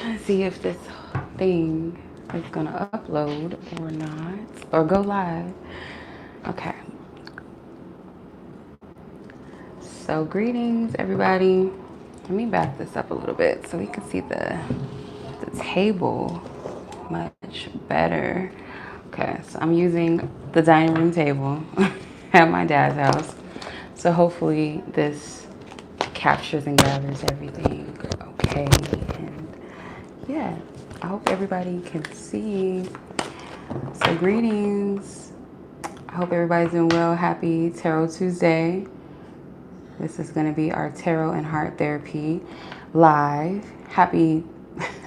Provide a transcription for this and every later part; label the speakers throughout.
Speaker 1: trying to see if this thing is gonna upload or not, or go live. Okay. So greetings, everybody. Let me back this up a little bit so we can see the table much better. Okay, so I'm using the dining room table at my dad's house. So hopefully this captures and gathers everything okay. And yeah, I hope everybody can see. So greetings. I hope everybody's doing well. Happy Tarot Tuesday. This is going to be our Tarot and Heart Therapy live. Happy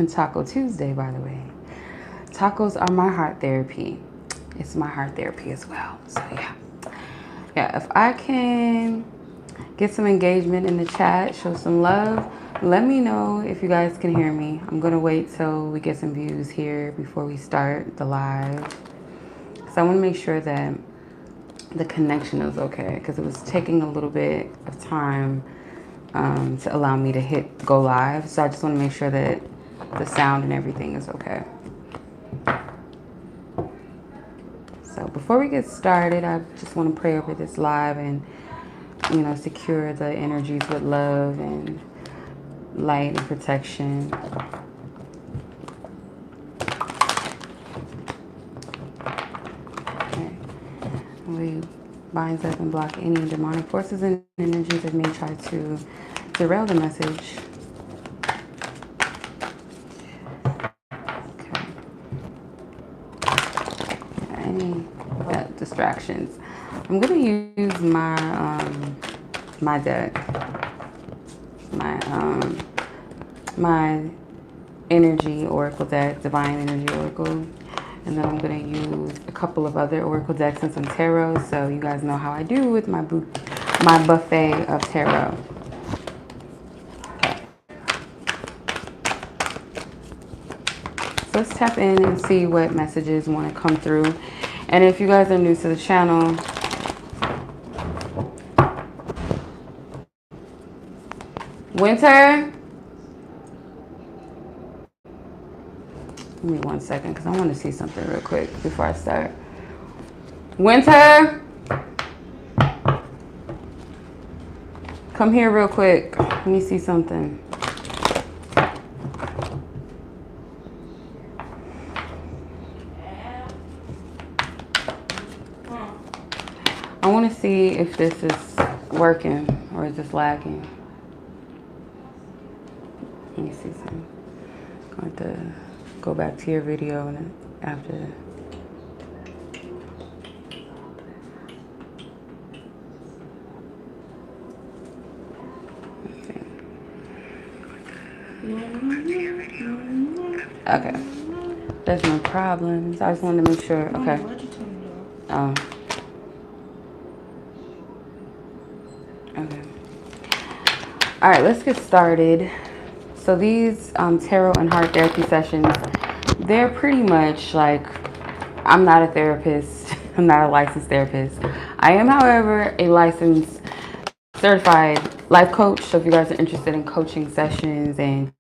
Speaker 1: Taco Tuesday, by the way. Tacos are my heart therapy. It's my heart therapy as well. So yeah, if I can get some engagement in the chat, show some love, let me know if you guys can hear me. I'm gonna wait till we get some views here before we start the live, because I want to make sure that the connection is okay, because it was taking a little bit of time to allow me to hit go live. So I just want to make sure that the sound and everything is okay. So before we get started, I just want to pray over this live and, you know, secure the energies with love and light and protection. Okay. We bind up and block any demonic forces and energies that may try to derail the message. Distractions. I'm gonna use my my deck, my energy oracle deck, divine energy oracle, and then I'm gonna use a couple of other oracle decks and some tarot, so you guys know how I do with my buffet of tarot. So let's tap in and see what messages want to come through. And if you guys are new to the channel, Winter, give me 1 second because I want to see something real quick before I start. Winter, come here real quick. Let me see something. I want to see if this is working or is this lagging. Let me see some. I'm going to go back to your video and after. Okay. There's no problems. I just wanted to make sure. Okay. Okay. All right, let's get started. So these tarot and heart therapy sessions, they're pretty much like, I'm not a therapist. I'm not a licensed therapist. I am, however, a licensed certified life coach. So if you guys are interested in coaching sessions and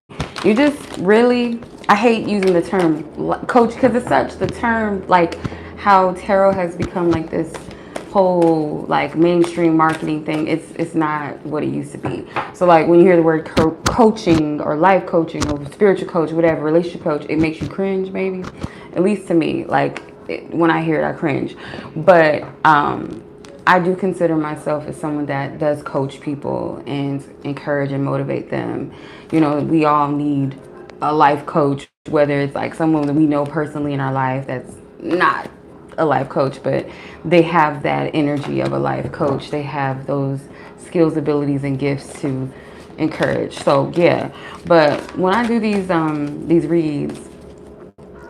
Speaker 1: you just really, I hate using the term coach because it's such the term, like how tarot has become like this whole like mainstream marketing thing. It's not what it used to be. So like when you hear the word coaching or life coaching or spiritual coach, whatever, relationship coach, it makes you cringe, maybe. At least to me, like when I hear it, I cringe. But I do consider myself as someone that does coach people and encourage and motivate them. You know, we all need a life coach, whether it's like someone that we know personally in our life that's not a life coach, but they have that energy of a life coach. They have those skills, abilities, and gifts to encourage. So yeah, but when I do these reads,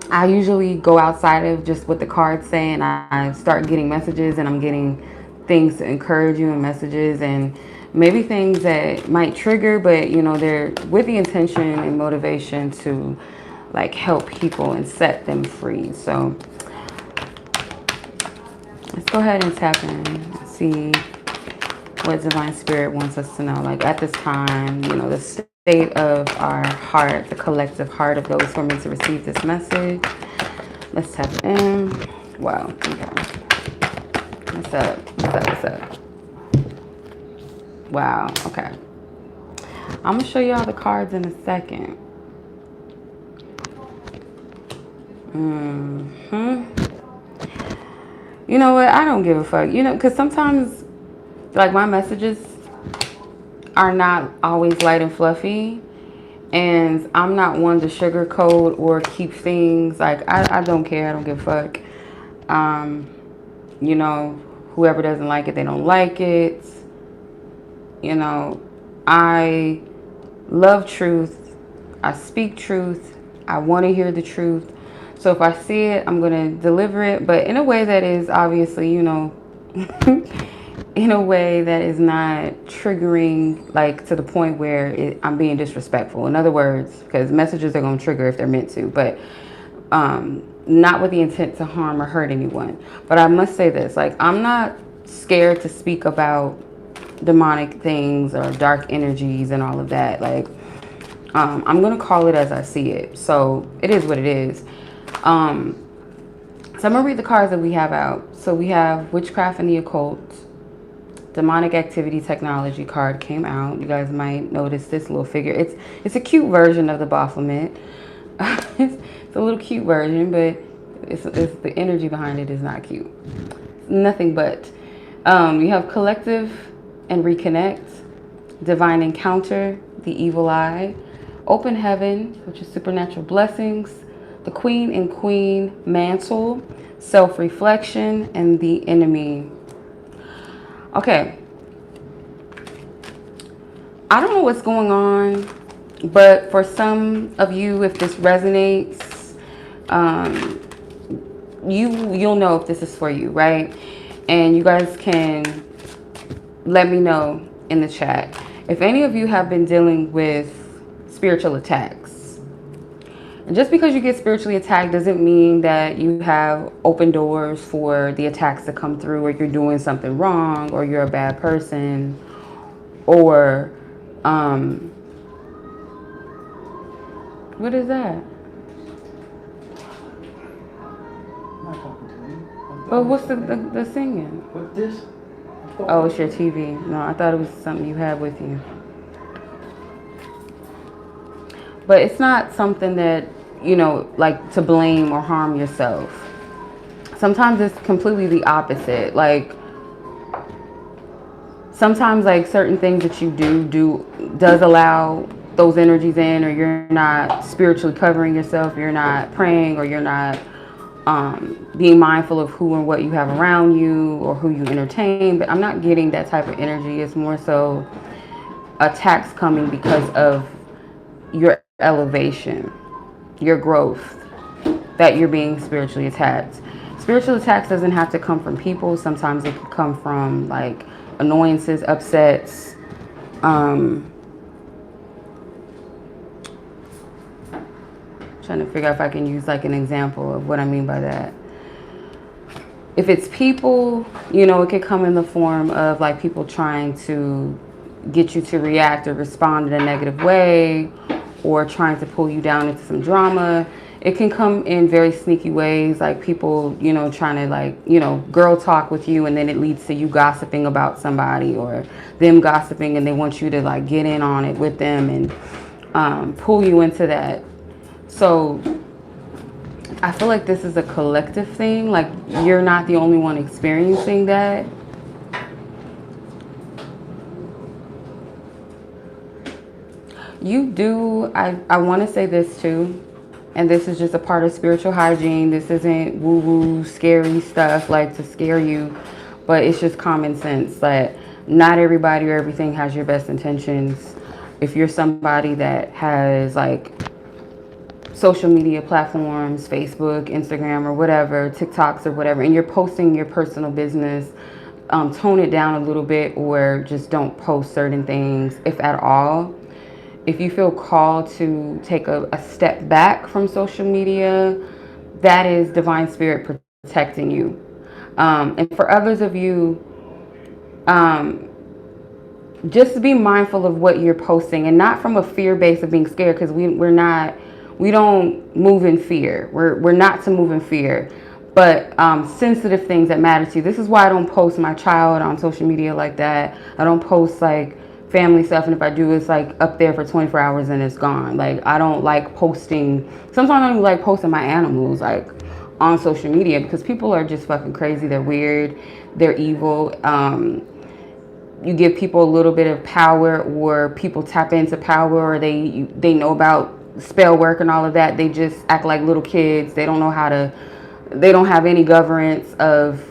Speaker 1: I usually go outside of just what the cards say, and I start getting messages, and I'm getting things to encourage you and messages and maybe things that might trigger, but you know, they're with the intention and motivation to like help people and set them free. So let's go ahead and tap in and see what Divine Spirit wants us to know. Like at this time, you know, the state of our heart, the collective heart of those who are meant to receive this message. Let's tap in. Wow. Okay. What's up? What's up? What's up? Wow. Okay. I'm going to show y'all the cards in a second. You know what? I don't give a fuck. You know, because sometimes, like, my messages are not always light and fluffy. And I'm not one to sugarcoat or keep things. Like, I don't care. I don't give a fuck. You know, whoever doesn't like it, they don't like it. You know, I love truth. I speak truth. I want to hear the truth. So if I see it, I'm going to deliver it, but in a way that is obviously, you know, in a way that is not triggering, like to the point where I'm being disrespectful. In other words, because messages are going to trigger if they're meant to, but not with the intent to harm or hurt anyone. But I must say this, like, I'm not scared to speak about demonic things or dark energies and all of that. Like, I'm going to call it as I see it. So it is what it is. So I'm going to read the cards that we have out. So we have Witchcraft and the Occult. Demonic Activity Technology card came out. You guys might notice this little figure. It's a cute version of the 𝗶𝗶. It's a little cute version, but it's the energy behind it is not cute. Nothing but. You have Collective and Reconnect. Divine Encounter, the Evil Eye. Open Heaven, which is supernatural blessings. The Queen and Queen Mantle, Self-Reflection, and the Enemy. Okay. I don't know what's going on, but for some of you, if this resonates, you'll know if this is for you, right? And you guys can let me know in the chat. If any of you have been dealing with spiritual attacks, and just because you get spiritually attacked doesn't mean that you have open doors for the attacks to come through, or you're doing something wrong, or you're a bad person, or what is that?
Speaker 2: I'm not talking to you.
Speaker 1: Oh, what's the singing?
Speaker 2: What this?
Speaker 1: Oh, it's your TV. No, I thought it was something you had with you. But it's not something that, you know, like to blame or harm yourself. Sometimes it's completely the opposite. Like, sometimes like certain things that you does allow those energies in, or you're not spiritually covering yourself, you're not praying, or you're not being mindful of who and what you have around you or who you entertain. But I'm not getting that type of energy. It's more so attacks coming because of your elevation, your growth, that you're being spiritually attacked. Spiritual attacks doesn't have to come from people. Sometimes it can come from like annoyances, upsets, trying to figure out if I can use like an example of what I mean by that. If it's people, you know, it could come in the form of like people trying to get you to react or respond in a negative way, or trying to pull you down into some drama. It can come in very sneaky ways, like people, you know, trying to like, you know, girl talk with you, and then it leads to you gossiping about somebody, or them gossiping and they want you to like get in on it with them and pull you into that. So I feel like this is a collective thing. Like, you're not the only one experiencing that. You do, I want to say this too, and this is just a part of spiritual hygiene. This isn't woo-woo, scary stuff like to scare you, but it's just common sense that not everybody or everything has your best intentions. If you're somebody that has like social media platforms, Facebook, Instagram, or whatever, TikToks or whatever, and you're posting your personal business, tone it down a little bit, or just don't post certain things, if at all. If you feel called to take a step back from social media, that is divine spirit protecting you. And for others of you, just be mindful of what you're posting, and not from a fear base of being scared, because we don't move in fear. We're not to move in fear, but sensitive things that matter to you. This is why I don't post my child on social media like that. I don't post like family stuff, and if I do, it's like up there for 24 hours and it's gone. Like, I don't like posting. Sometimes I don't even like posting my animals like on social media, because people are just fucking crazy. They're weird. They're evil. You give people a little bit of power, or people tap into power, or they know about spell work and all of that. They just act like little kids. They don't know how to. They don't have any governance of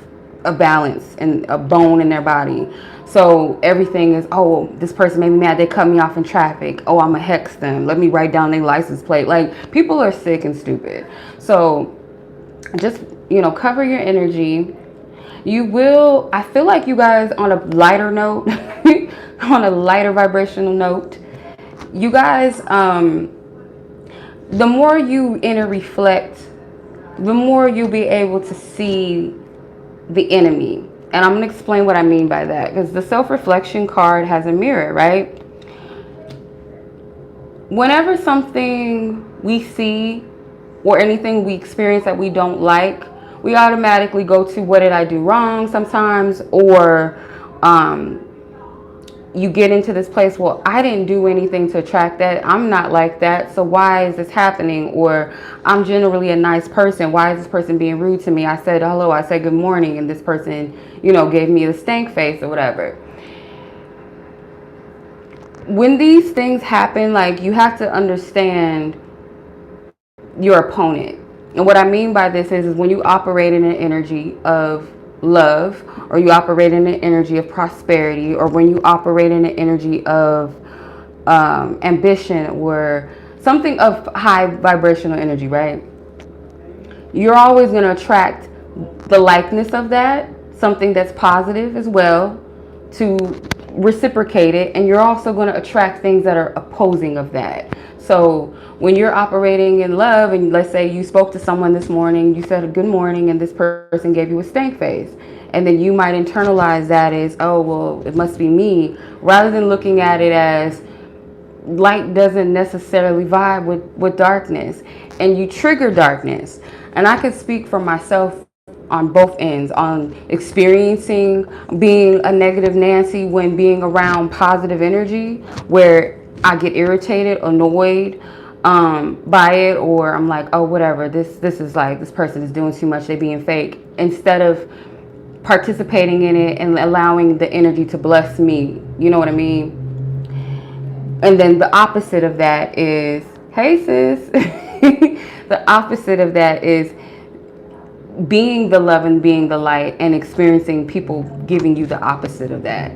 Speaker 1: a balance and a bone in their body. So everything is, oh, this person made me mad. They cut me off in traffic. Oh, I'm gonna hex them. Let me write down their license plate. Like, people are sick and stupid. So just, cover your energy. You will, I feel like you guys, on a lighter note, on a lighter vibrational note, you guys, the more you inner reflect, the more you'll be able to see the enemy. And I'm going to explain what I mean by that, because the self-reflection card has a mirror, right? Whenever something we see or anything we experience that we don't like, we automatically go to, what did I do wrong sometimes? Or you get into this place, well, I didn't do anything to attract that. I'm not like that. So why is this happening? Or I'm generally a nice person. Why is this person being rude to me? I said hello, I said good morning, and this person, gave me the stank face or whatever. When these things happen, like, you have to understand your opponent. And what I mean by this is when you operate in an energy of love, or you operate in an energy of prosperity, or when you operate in an energy of ambition, or something of high vibrational energy, right? You're always going to attract the likeness of that, something that's positive as well, to reciprocate it. And you're also going to attract things that are opposing of that. So when you're operating in love, and let's say you spoke to someone this morning, you said a good morning, and this person gave you a stank face, and then you might internalize that as, oh, well, it must be me, rather than looking at it as light doesn't necessarily vibe with darkness, and you trigger darkness. And I can speak for myself on both ends, on experiencing being a negative Nancy when being around positive energy, where I get irritated, annoyed by it, or I'm like, oh, whatever, this is like, this person is doing too much, they being fake, instead of participating in it and allowing the energy to bless me. You know what I mean? And then the opposite of that is, hey sis, the opposite of that is being the love and being the light, and experiencing people giving you the opposite of that.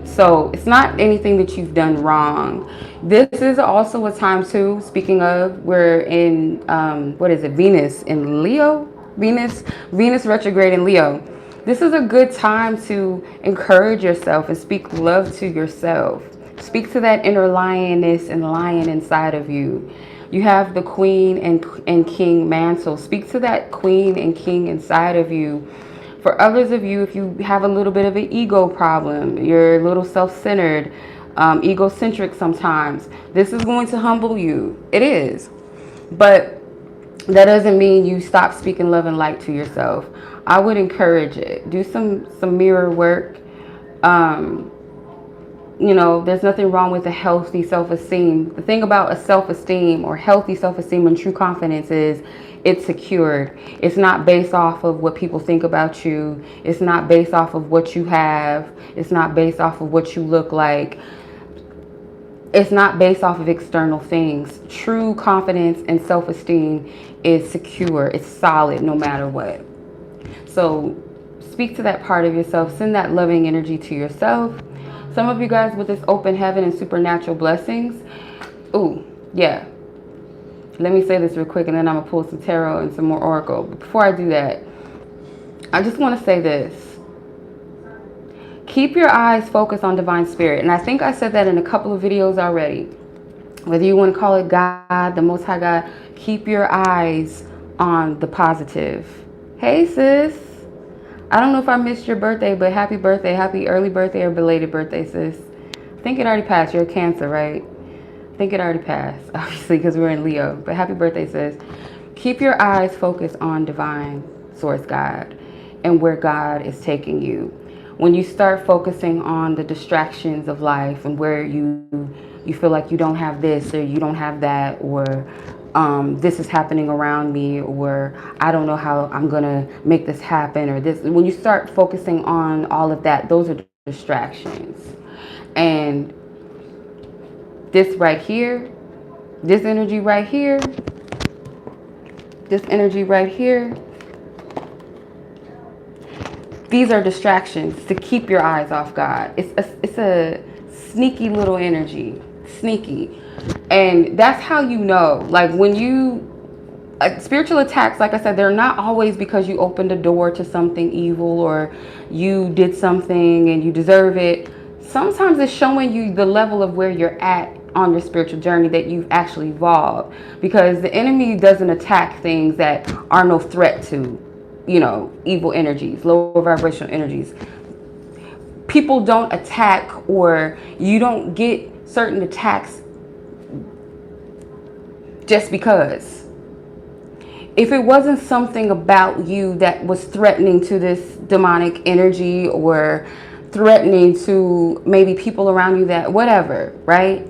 Speaker 1: So it's not anything that you've done wrong. This is also a time too, speaking of, we're in, what is it, Venus in Leo? Venus retrograde in Leo. This is a good time to encourage yourself and speak love to yourself. Speak to that inner lioness and lion inside of you. You have the queen and king mantle. Speak to that queen and king inside of you. For others of you, if you have a little bit of an ego problem, you're a little self-centered, egocentric sometimes, this is going to humble you. It is. But that doesn't mean you stop speaking love and light to yourself. I would encourage it. Do some mirror work. There's nothing wrong with a healthy self-esteem. The thing about a self-esteem, or healthy self-esteem and true confidence, is it's secured. It's not based off of what people think about you. It's not based off of what you have. It's not based off of what you look like. It's not based off of external things. True confidence and self-esteem is secure. It's solid no matter what. So speak to that part of yourself. Send that loving energy to yourself. Some of you guys with this open heaven and supernatural blessings. Ooh, yeah. Let me say this real quick, and then I'm going to pull some tarot and some more oracle. But before I do that, I just want to say this. Keep your eyes focused on divine spirit. And I think I said that in a couple of videos already. Whether you want to call it God, the Most High God, keep your eyes on the positive. Hey, sis. I don't know if I missed your birthday, but happy birthday. Happy early birthday or belated birthday, sis. think it already passed. You're a Cancer, right? I think it already passed, obviously, because we're in Leo. But happy birthday, sis. Keep your eyes focused on divine source God and where God is taking you. When you start focusing on the distractions of life and where you feel like you don't have this or you don't have that, or this is happening around me, or I don't know how I'm gonna make this happen, or this, when you start focusing on all of that, those are distractions. And this right here, this energy right here, these are distractions to keep your eyes off God. It's a sneaky little energy, sneaky. And that's how you know, like when you, spiritual attacks, like I said, they're not always because you opened a door to something evil or you did something and you deserve it. Sometimes it's showing you the level of where you're at on your spiritual journey, that you've actually evolved, because the enemy doesn't attack things that are no threat to, you know, evil energies, lower vibrational energies. People don't attack, or you don't get certain attacks just because. If it wasn't something about you that was threatening to this demonic energy or threatening to maybe people around you, that whatever, right?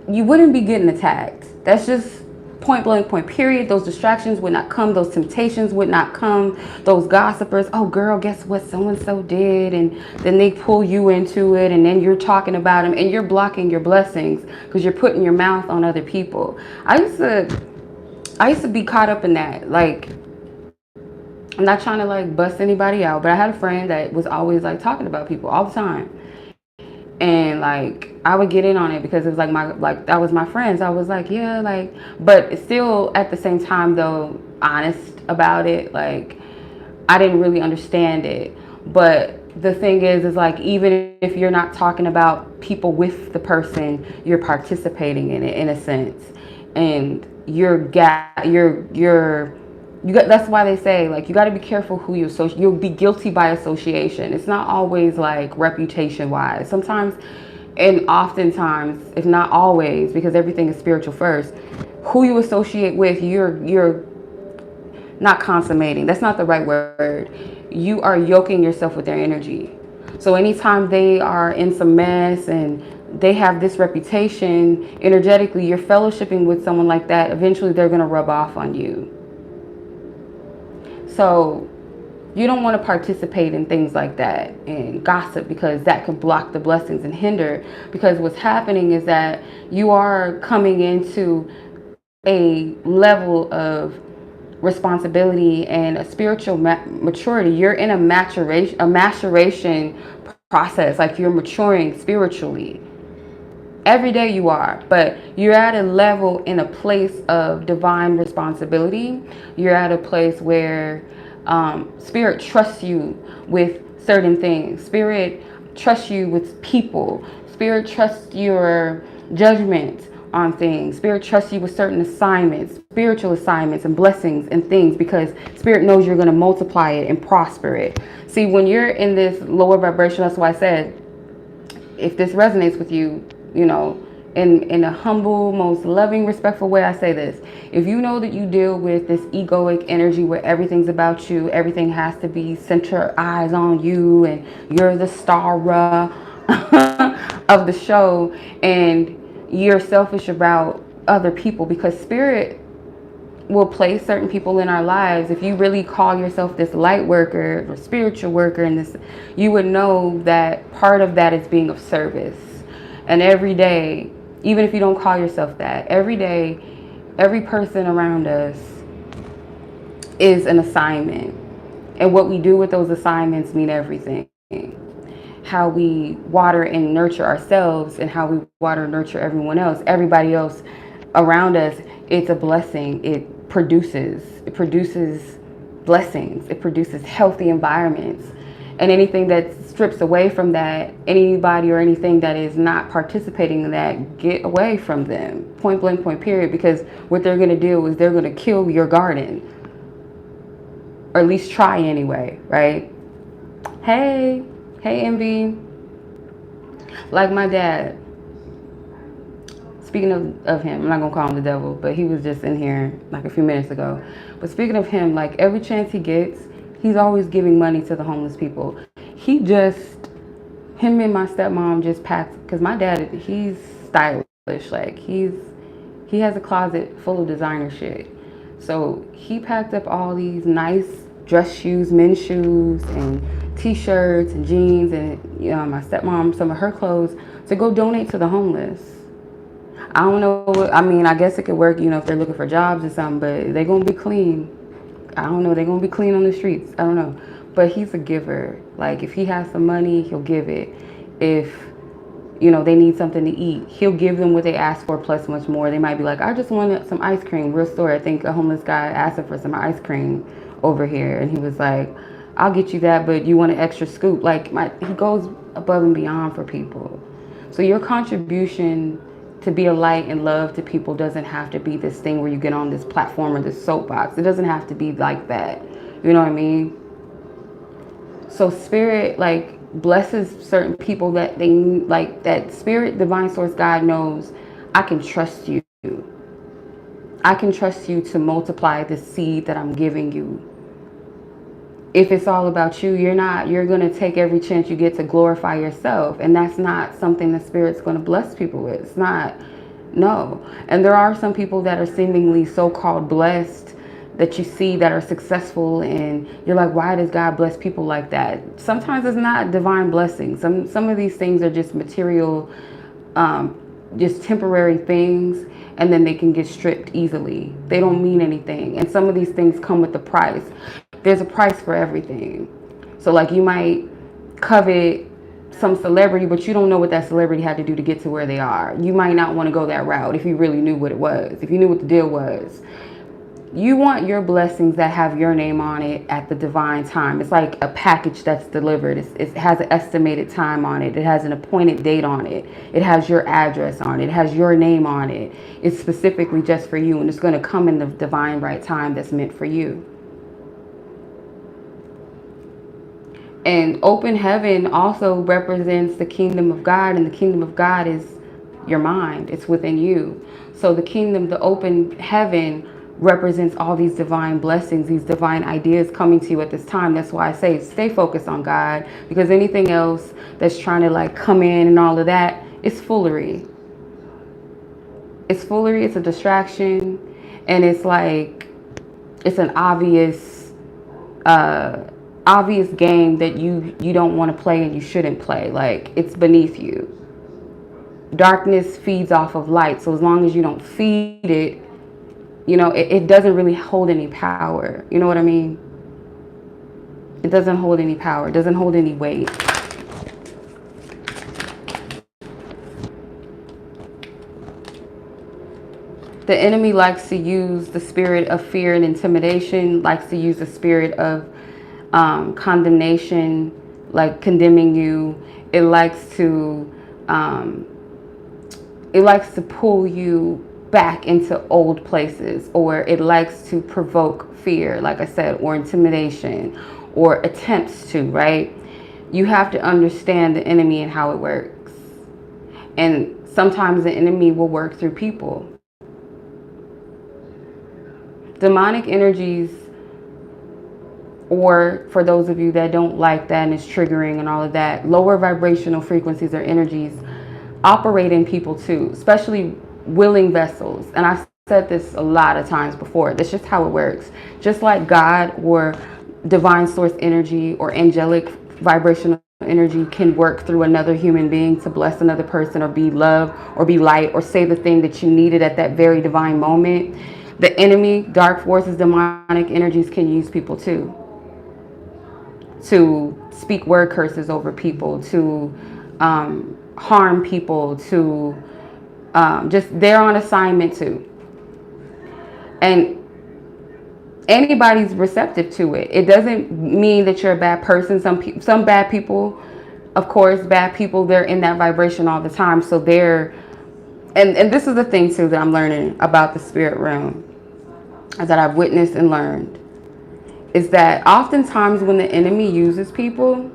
Speaker 1: You wouldn't be getting attacked. That's just point blank, point period. Those distractions would not come. Those temptations would not come. Those gossipers, oh girl, guess what so-and-so did? And then they pull you into it, and then you're talking about them, and you're blocking your blessings because you're putting your mouth on other people. I used to be caught up in that. Like, I'm not trying to like bust anybody out, but I had a friend that was always like talking about people all the time. And like, I would get in on it because it was like that was my friends. I was like, yeah, like, but still at the same time though, honest about it. Like, I didn't really understand it. But the thing is like, even if you're not talking about people with the person, you're participating in it in a sense. And that's why they say, like, you got to be careful who you associate. You'll be guilty by association. It's not always like reputation wise. Sometimes, and oftentimes, if not always, because everything is spiritual first, who you associate with, you're not consummating. That's not the right word. You are yoking yourself with their energy. So anytime they are in some mess and they have this reputation, energetically, you're fellowshipping with someone like that, eventually they're going to rub off on you. So you don't want to participate in things like that and gossip, because that can block the blessings and hinder. Because what's happening is that you are coming into a level of responsibility and a spiritual maturity. You're in a maturation process. Like, you're maturing spiritually. Every day you are, but you're at a level in a place of divine responsibility. You're at a place where Spirit trusts you with certain things. Spirit trusts you with people. Spirit trusts your judgment on things. Spirit trusts you with certain assignments, spiritual assignments and blessings and things, because Spirit knows you're going to multiply it and prosper it. See, when you're in this lower vibration, that's why I said, if this resonates with you, you know, in a humble, most loving, respectful way, I say this. If you know that you deal with this egoic energy where everything's about you, everything has to be center eyes on you, and you're the star of the show, and you're selfish about other people, because Spirit will place certain people in our lives. If you really call yourself this light worker or spiritual worker, and this, you would know that part of that is being of service. And every day, even if you don't call yourself that, every day, every person around us is an assignment. And what we do with those assignments mean everything. How we water and nurture ourselves, and how we water and nurture everyone else, everybody else around us, it's a blessing. It produces blessings. It produces healthy environments. And anything that strips away from that, anybody or anything that is not participating in that, get away from them. Point blank, point period. Because what they're going to do is they're going to kill your garden. Or at least try anyway, right? Hey, Envy. Like my dad, speaking of him, I'm not gonna call him the devil, but he was just in here like a few minutes ago. But speaking of him, like every chance he gets, he's always giving money to the homeless people. Him and my stepmom just packed, because my dad, he's stylish. Like he has a closet full of designer shit. So he packed up all these nice dress shoes, men's shoes, and t-shirts and jeans, and my stepmom, some of her clothes, to go donate to the homeless. I don't know. I mean, I guess it could work, if they're looking for jobs or something, but they're going to be clean. I don't know. They're going to be clean on the streets. I don't know. But he's a giver. Like, if he has some money, he'll give it. If, they need something to eat, he'll give them what they ask for plus much more. They might be like, I just wanted some ice cream. Real story. I think a homeless guy asked him for some ice cream over here. And he was like, I'll get you that, but you want an extra scoop. Like, he goes above and beyond for people. So your contribution to be a light and love to people doesn't have to be this thing where you get on this platform or this soapbox. It doesn't have to be like that. You know what I mean? So spirit, like, blesses certain people that they, like, that spirit, divine source, God knows, I can trust you. I can trust you to multiply the seed that I'm giving you. If it's all about you, you're going to take every chance you get to glorify yourself. And that's not something the Spirit's going to bless people with. It's not, no. And there are some people that are seemingly so-called blessed that you see that are successful, and you're like, why does God bless people like that? Sometimes it's not divine blessings. Some of these things are just material, just temporary things, and then they can get stripped easily. They don't mean anything. And some of these things come with a price. There's a price for everything. So like, you might covet some celebrity, but you don't know what that celebrity had to do to get to where they are. You might not want to go that route if you really knew what it was, if you knew what the deal was. You want your blessings that have your name on it at the divine time. It's like a package that's delivered. It has an estimated time on it. It has an appointed date on it. It has your address on it. It has your name on it. It's specifically just for you, and it's going to come in the divine right time that's meant for you. And open heaven also represents the kingdom of God, and the kingdom of God is your mind. It's within you. So the kingdom, the open heaven, represents all these divine blessings, these divine ideas coming to you at this time. That's why I say stay focused on God, because anything else that's trying to like come in and all of that, it's foolery. It's foolery. It's a distraction, and it's like, it's an obvious game that you don't want to play and you shouldn't play. Like, it's beneath you. Darkness feeds off of light. So as long as you don't feed it, it doesn't really hold any power. You know what I mean? It doesn't hold any power. It doesn't hold any weight. The enemy likes to use the spirit of fear and intimidation, likes to use the spirit of condemnation, like condemning you. It likes to pull you back into old places, or it likes to provoke fear, like I said, or intimidation, or attempts to, right? You have to understand the enemy and how it works. And sometimes the enemy will work through people. Demonic energies, or for those of you that don't like that and it's triggering and all of that, lower vibrational frequencies or energies operate in people too, especially willing vessels. And I've said this a lot of times before. That's just how it works. Just like God or divine source energy or angelic vibrational energy can work through another human being to bless another person, or be love, or be light, or say the thing that you needed at that very divine moment. The enemy, dark forces, demonic energies can use people too, to speak word curses over people, to harm people, to just, they're on assignment too. And anybody's receptive to it. It doesn't mean that you're a bad person. Some bad people, of course, bad people, they're in that vibration all the time. So they're, and this is the thing too that I'm learning about the spirit realm, that I've witnessed and learned, is that oftentimes when the enemy uses people,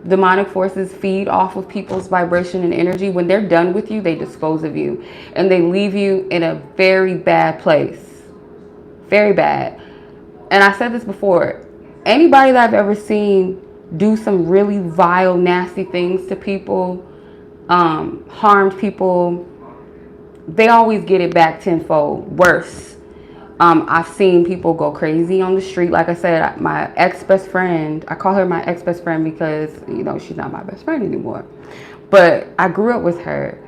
Speaker 1: demonic forces feed off of people's vibration and energy. When they're done with you, they dispose of you. And they leave you in a very bad place. Very bad. And I said this before. Anybody that I've ever seen do some really vile, nasty things to people, harmed people, they always get it back tenfold, worse. I've seen people go crazy on the street. Like I said, my ex-best friend, I call her my ex-best friend because, you know, she's not my best friend anymore. But I grew up with her.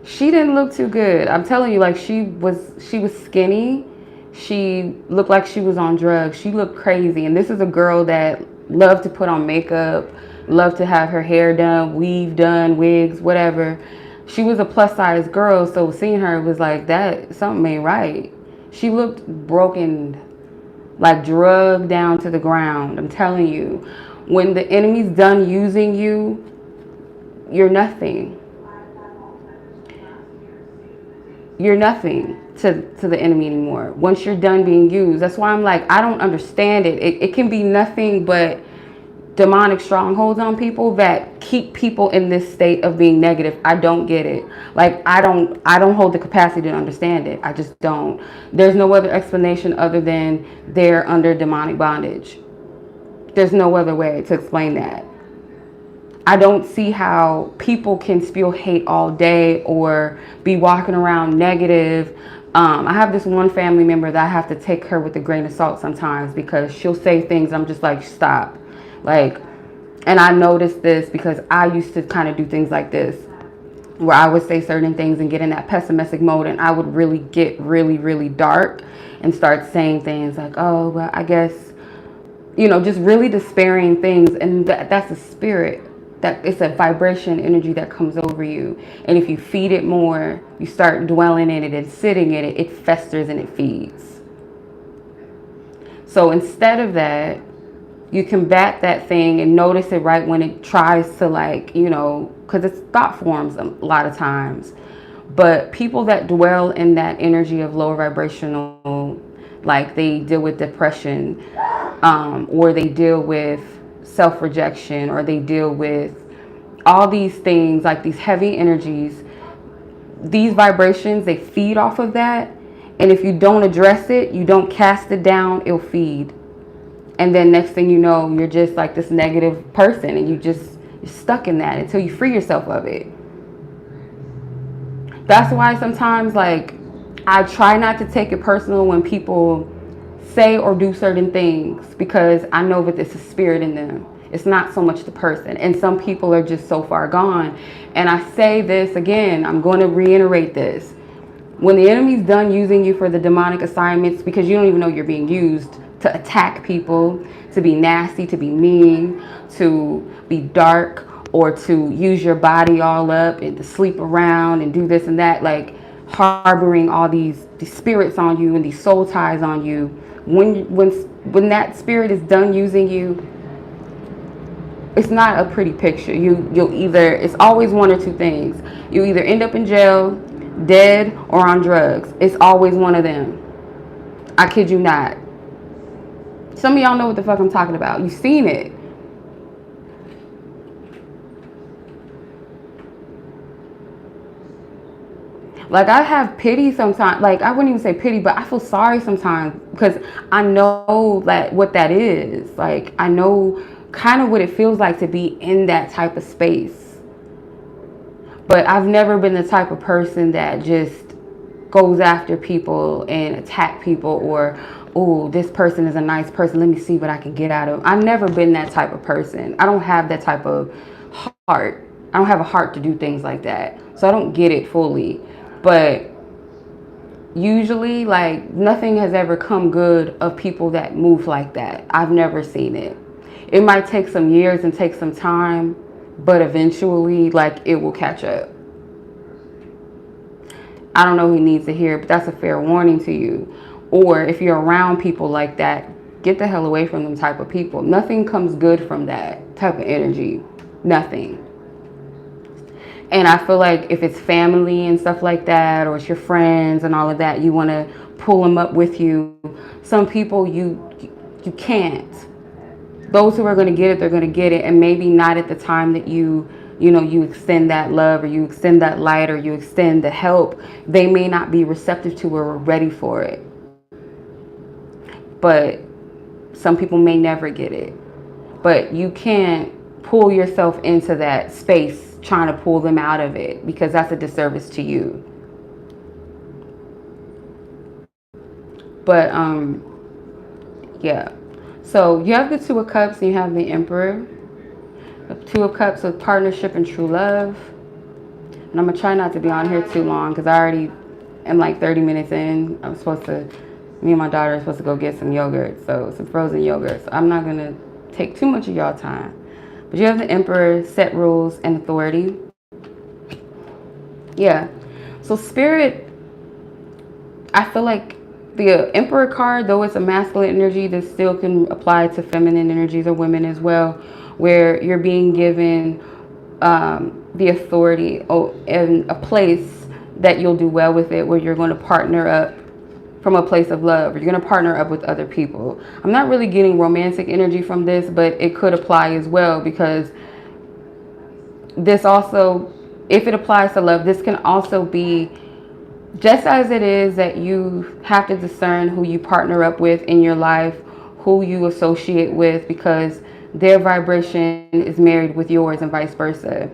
Speaker 1: She didn't look too good. I'm telling you, like, she was skinny. She looked like she was on drugs. She looked crazy. And this is a girl that loved to put on makeup, loved to have her hair done, weave done, wigs, whatever. She was a plus size girl, so seeing her was like, that something ain't right. She looked broken, like drugged down to the ground. I'm telling you, when the enemy's done using you, you're nothing. You're nothing to the enemy anymore. Once you're done being used, that's why I'm like, I don't understand it. It can be nothing but demonic strongholds on people that keep people in this state of being negative. I don't get it. Like, I don't hold the capacity to understand it. I just don't. There's no other explanation other than they're under demonic bondage. There's no other way to explain that. I don't see how people can spew hate all day or be walking around negative. I have this one family member that I have to take her with a grain of salt sometimes because she'll say things I'm just like, stop. Like, and I noticed this because I used to kind of do things like this, where I would say certain things and get in that pessimistic mode, and I would really get really, really dark and start saying things like, oh, well, I guess, you know, just really despairing things. And that's a spirit. That it's a vibration energy that comes over you. And if you feed it more, you start dwelling in it and sitting in it, it festers and it feeds. So instead of that, you combat that thing and notice it right when it tries to, like, you know, because it's thought forms a lot of times. But people that dwell in that energy of lower vibrational, like they deal with depression, or they deal with self-rejection, or they deal with all these things, like these heavy energies, these vibrations, they feed off of that. And if you don't address it, you don't cast it down, it'll feed. And then next thing you know, you're just like this negative person, and you're stuck in that until you free yourself of it. That's why sometimes, like, I try not to take it personal when people say or do certain things, because I know that it's a spirit in them. It's not so much the person. And some people are just so far gone. And I say this again, I'm going to reiterate this. When the enemy's done using you for the demonic assignments, because you don't even know you're being used to attack people, to be nasty, to be mean, to be dark, or to use your body all up and to sleep around and do this and that, like harboring all these spirits on you and these soul ties on you. When that spirit is done using you, it's not a pretty picture. You'll either, it's always one or two things. You either end up in jail, dead, or on drugs. It's always one of them. I kid you not. Some of y'all know what the fuck I'm talking about. You've seen it. Like, I have pity sometimes. Like, I wouldn't even say pity, but I feel sorry sometimes because I know that what that is. Like, I know kind of what it feels like to be in that type of space. But I've never been the type of person that just goes after people and attack people, or, oh, this person is a nice person, let me see what I can get out of them. I've never been that type of person. I don't have that type of heart. I don't have a heart to do things like that. So I don't get it fully. But usually, like, nothing has ever come good of people that move like that. I've never seen it. It might take some years and take some time, but eventually, like, it will catch up. I don't know who needs to hear it, but that's a fair warning to you. Or if you're around people like that, get the hell away from them type of people. Nothing comes good from that type of energy. Nothing. And I feel like if it's family and stuff like that, or it's your friends and all of that, you want to pull them up with you. Some people you can't. Those who are going to get it, they're going to get it. And maybe not at the time that you extend that love, or you extend that light, or you extend the help. They may not be receptive to or ready for it. But some people may never get it. But you can't pull yourself into that space trying to pull them out of it, because that's a disservice to you. But yeah. So you have the Two of Cups and you have the Emperor. The Two of Cups with partnership and true love. And I'm gonna try not to be on here too long, because I already am like 30 minutes in. Me and my daughter are supposed to go get some yogurt, so some frozen yogurt. So I'm not gonna take too much of y'all time. But you have the Emperor, set rules and authority. Yeah. So Spirit, I feel like the Emperor card, though it's a masculine energy, this still can apply to feminine energies or women as well, where you're being given the authority in a place that you'll do well with it, where you're going to partner up from a place of love, or you're going to partner up with other people. I'm not really getting romantic energy from this, but it could apply as well, because this also, if it applies to love, this can also be, just as it is that you have to discern who you partner up with in your life, who you associate with, because their vibration is married with yours and vice versa.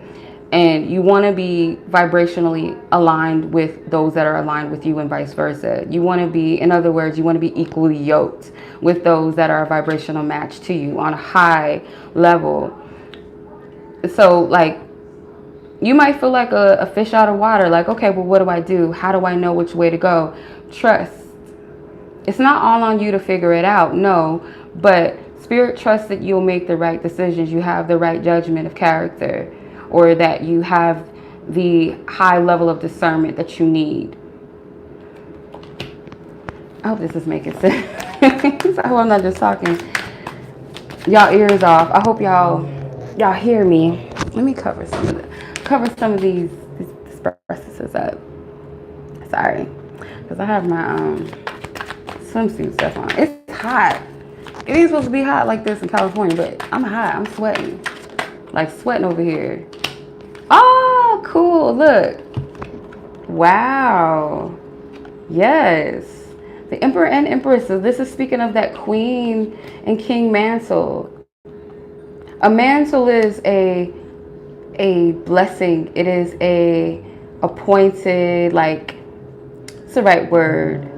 Speaker 1: And you want to be vibrationally aligned with those that are aligned with you and vice versa. You want to be, in other words, you want to be equally yoked with those that are a vibrational match to you on a high level. So like, you might feel like a fish out of water. Like, okay, well, what do I do? How do I know which way to go? Trust. It's not all on you to figure it out, no. But Spirit trusts that you'll make the right decisions. You have the right judgment of character, or that you have the high level of discernment that you need. I hope this is making sense. I hope I'm not just talking y'all ears off. I hope y'all hear me. Let me cover some of these processes up. Sorry, because I have my swimsuit stuff on. It's hot. It ain't supposed to be hot like this in California, but I'm hot. I'm sweating. Like sweating over here. Oh, cool. Look. Wow. Yes. The Emperor and Empress. So this is speaking of that Queen and King mantle. A mantle is a blessing. It is a appointed, like, what's the right word?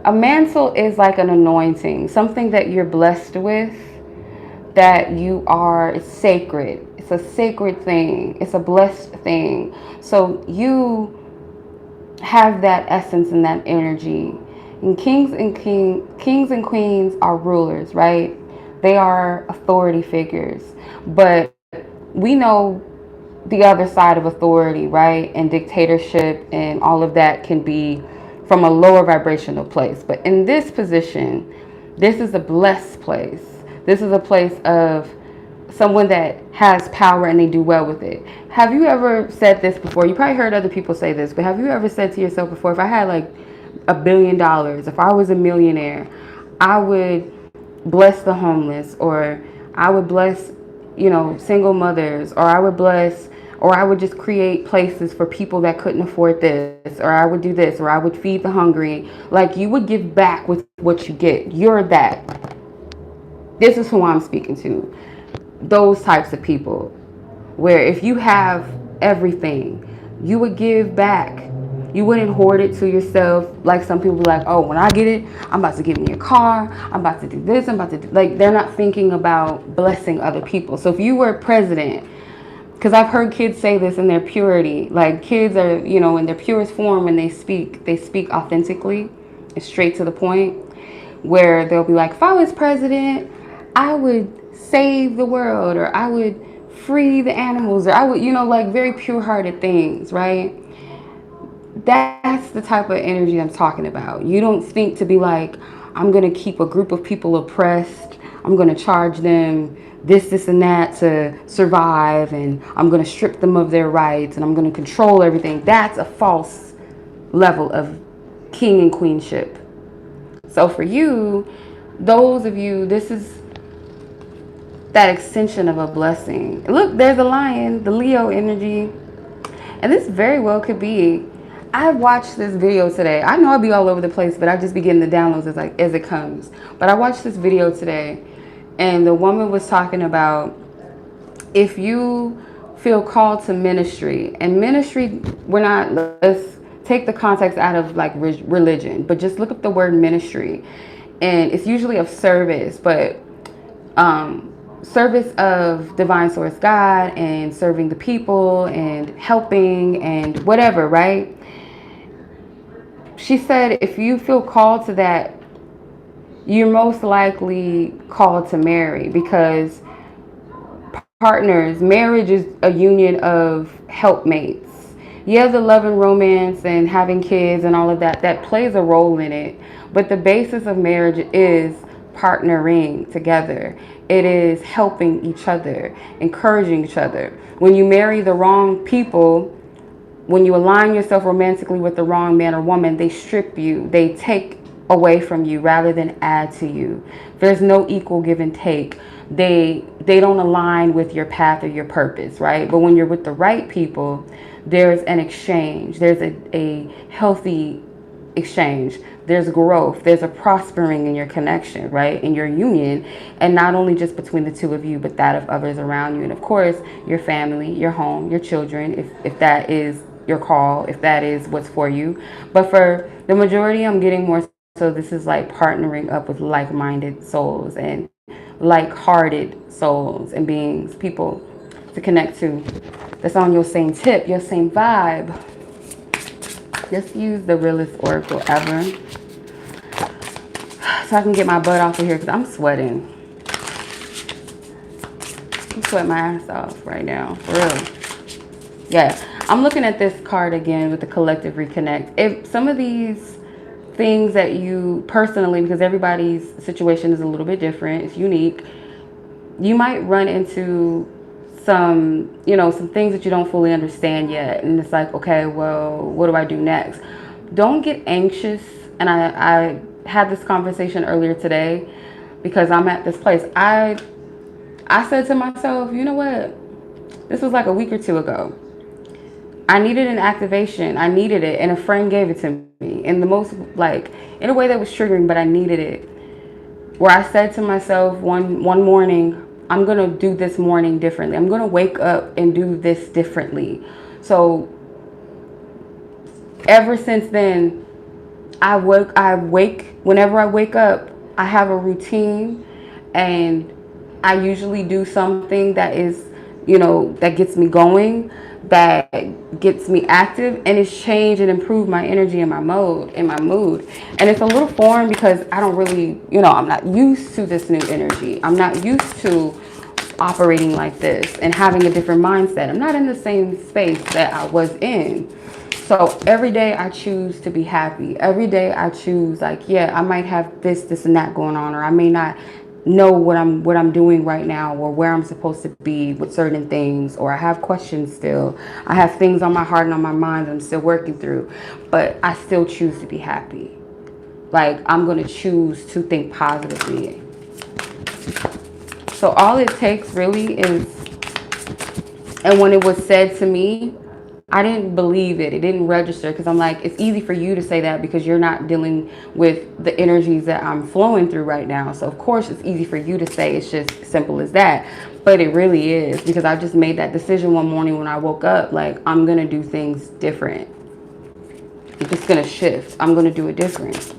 Speaker 1: A mantle is like an anointing, something that you're blessed with, that you are, it's sacred. It's a sacred thing. It's a blessed thing. So you have that essence and that energy. And kings and queens are rulers, right? They are authority figures. But we know the other side of authority, right? And dictatorship and all of that can be from a lower vibrational place. But in this position, this is a blessed place. This is a place of someone that has power and they do well with it. Have you ever said this before? You probably heard other people say this, but have you ever said to yourself before, if I had like $1 billion, if I was a millionaire, I would bless the homeless, or I would bless, single mothers, or I would bless, or I would just create places for people that couldn't afford this, or I would do this, or I would feed the hungry. Like, you would give back with what you get. You're that. This is who I'm speaking to. Those types of people, where if you have everything, you would give back. You wouldn't hoard it to yourself. Like some people be like, oh, when I get it, I'm about to give me a car. I'm about to do this. I'm about to do, like, they're not thinking about blessing other people. So if you were president, because I've heard kids say this in their purity, like kids are, in their purest form, and they speak authentically and straight to the point, where they'll be like, if I was president, I would save the world, or I would free the animals, or I would, like very pure-hearted things, right? That's the type of energy I'm talking about. You don't think to be like, I'm going to keep a group of people oppressed. I'm going to charge them this, and that to survive. And I'm going to strip them of their rights. And I'm going to control everything. That's a false level of king and queenship. So for you, those of you, this is that extension of a blessing. Look, there's a lion, the Leo energy. And this very well could be. I watched this video today. I know I'll be all over the place, but I just be getting the downloads as it comes. But I watched this video today, and the woman was talking about if you feel called to ministry, and ministry, let's take the context out of like religion, but just look up the word ministry, and it's usually of service, but service of divine source God and serving the people and helping and whatever, right? She said if you feel called to that, you're most likely called to marry, because partners, marriage is a union of helpmates. Yeah, the love and romance and having kids and all of that, that plays a role in it. But the basis of marriage is partnering together. It is helping each other, encouraging each other. When you marry the wrong people, when you align yourself romantically with the wrong man or woman, they strip you. They take away from you rather than add to you. There's no equal give and take. They don't align with your path or your purpose, right? But when you're with the right people, there's an exchange. There's a healthy exchange. There's growth. There's a prospering in your connection, right? In your union. And not only just between the two of you, but that of others around you. And of course, your family, your home, your children, if that is your call, if that is what's for you. But for the majority, I'm getting more so this is like partnering up with like-minded souls and like-hearted souls and beings, people to connect to that's on your same tip, your same vibe. Just use the realest oracle ever so I can get my butt off of here, because I'm sweating. I'm sweating my ass off right now, for real. Yeah, I'm looking at this card again with the collective reconnect. If some of these things that you personally, because everybody's situation is a little bit different, it's unique, you might run into some, some things that you don't fully understand yet. And it's like, okay, well, what do I do next? Don't get anxious. And I had this conversation earlier today because I'm at this place. I said to myself, you know what? This was like a week or two ago. I needed an activation. I needed it. And a friend gave it to me in the most, in a way that was triggering, but I needed it. Where I said to myself one morning, I'm going to do this morning differently. I'm going to wake up and do this differently. So ever since then, whenever I wake up, I have a routine, and I usually do something that is, that gets me going, that gets me active, and it's changed and improved my energy and my mood. And it's a little foreign because I don't really, I'm not used to this new energy. I'm not used to operating like this and having a different mindset. I'm not in the same space that I was in. So every day I choose to be happy. Every day I choose, I might have this and that going on, or I may not know what I'm doing right now, or where I'm supposed to be with certain things, or I have questions still. I have things on my heart and on my mind that I'm still working through, but I still choose to be happy. I'm going to choose to think positively. So all it takes really is, and when it was said to me, I didn't believe it. It didn't register, because I'm like, it's easy for you to say that because you're not dealing with the energies that I'm flowing through right now. So of course it's easy for you to say, it's just simple as that. But it really is, because I just made that decision one morning when I woke up, I'm going to do things different. I'm just going to shift. I'm going to do it different.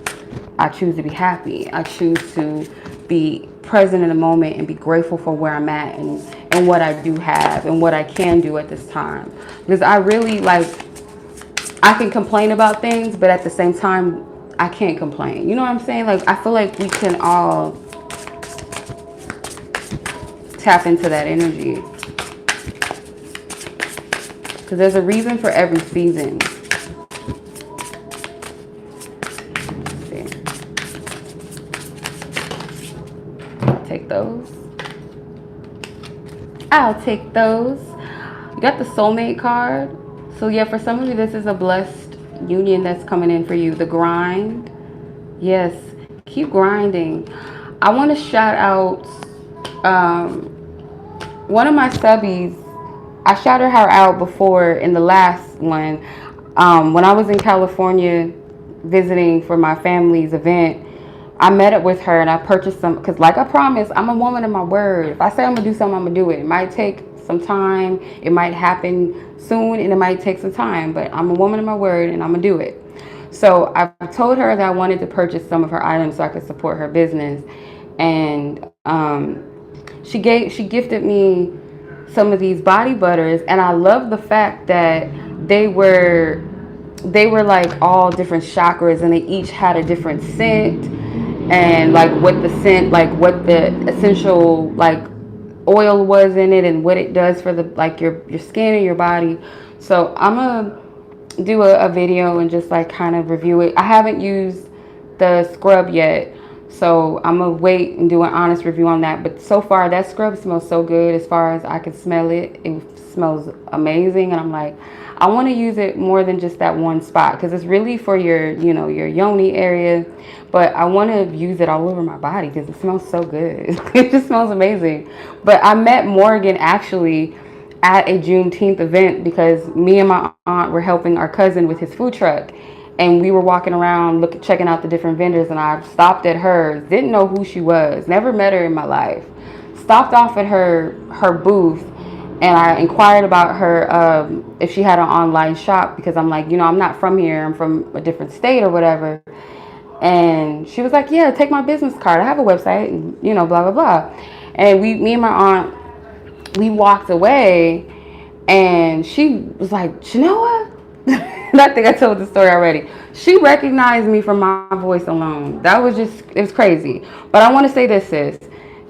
Speaker 1: I choose to be happy. I choose to be present in the moment and be grateful for where I'm at and what I do have and what I can do at this time. Because I really, I can complain about things, but at the same time, I can't complain. You know what I'm saying? I feel like we can all tap into that energy. Because there's a reason for every season. Take those. I'll take those. You got the soulmate card. So yeah, for some of you, this is a blessed union that's coming in for you. The grind. Yes, keep grinding. I want to shout out one of my subbies. I shouted her out before in the last one. When I was in California visiting for my family's event, I met up with her and I purchased some, because like I promised, I'm a woman of my word. If I say I'm going to do something, I'm going to do it. It might take some time. It might happen soon and it might take some time, but I'm a woman of my word and I'm going to do it. So I told her that I wanted to purchase some of her items so I could support her business. And she gifted me some of these body butters, and I love the fact that they were like all different chakras, and they each had a different scent, and like what the scent, like what the essential like oil was in it, and what it does for the like your skin and your body. So I'm gonna do a video and just like kind of review it. I haven't used the scrub yet, so I'm gonna wait and do an honest review on that. But so far that scrub smells so good. As far as I can smell it, it smells amazing, and I'm like, I want to use it more than just that one spot, because it's really for your, you know, your yoni area, but I want to use it all over my body because it smells so good. It just smells amazing. But I met Morgan actually at a Juneteenth event because me and my aunt were helping our cousin with his food truck, and we were walking around checking out the different vendors, and I stopped at hers. Didn't know who she was, never met her in my life. Stopped off at her booth, and I inquired about her if she had an online shop, because I'm like, you know, I'm not from here, I'm from a different state or whatever. And she was like, yeah, take my business card, I have a website, and you know, blah blah blah. And me and my aunt, we walked away, and she was like, Chenoa? I think I told the story already. She recognized me from my voice alone. That was just, it was crazy. But I want to say this, sis.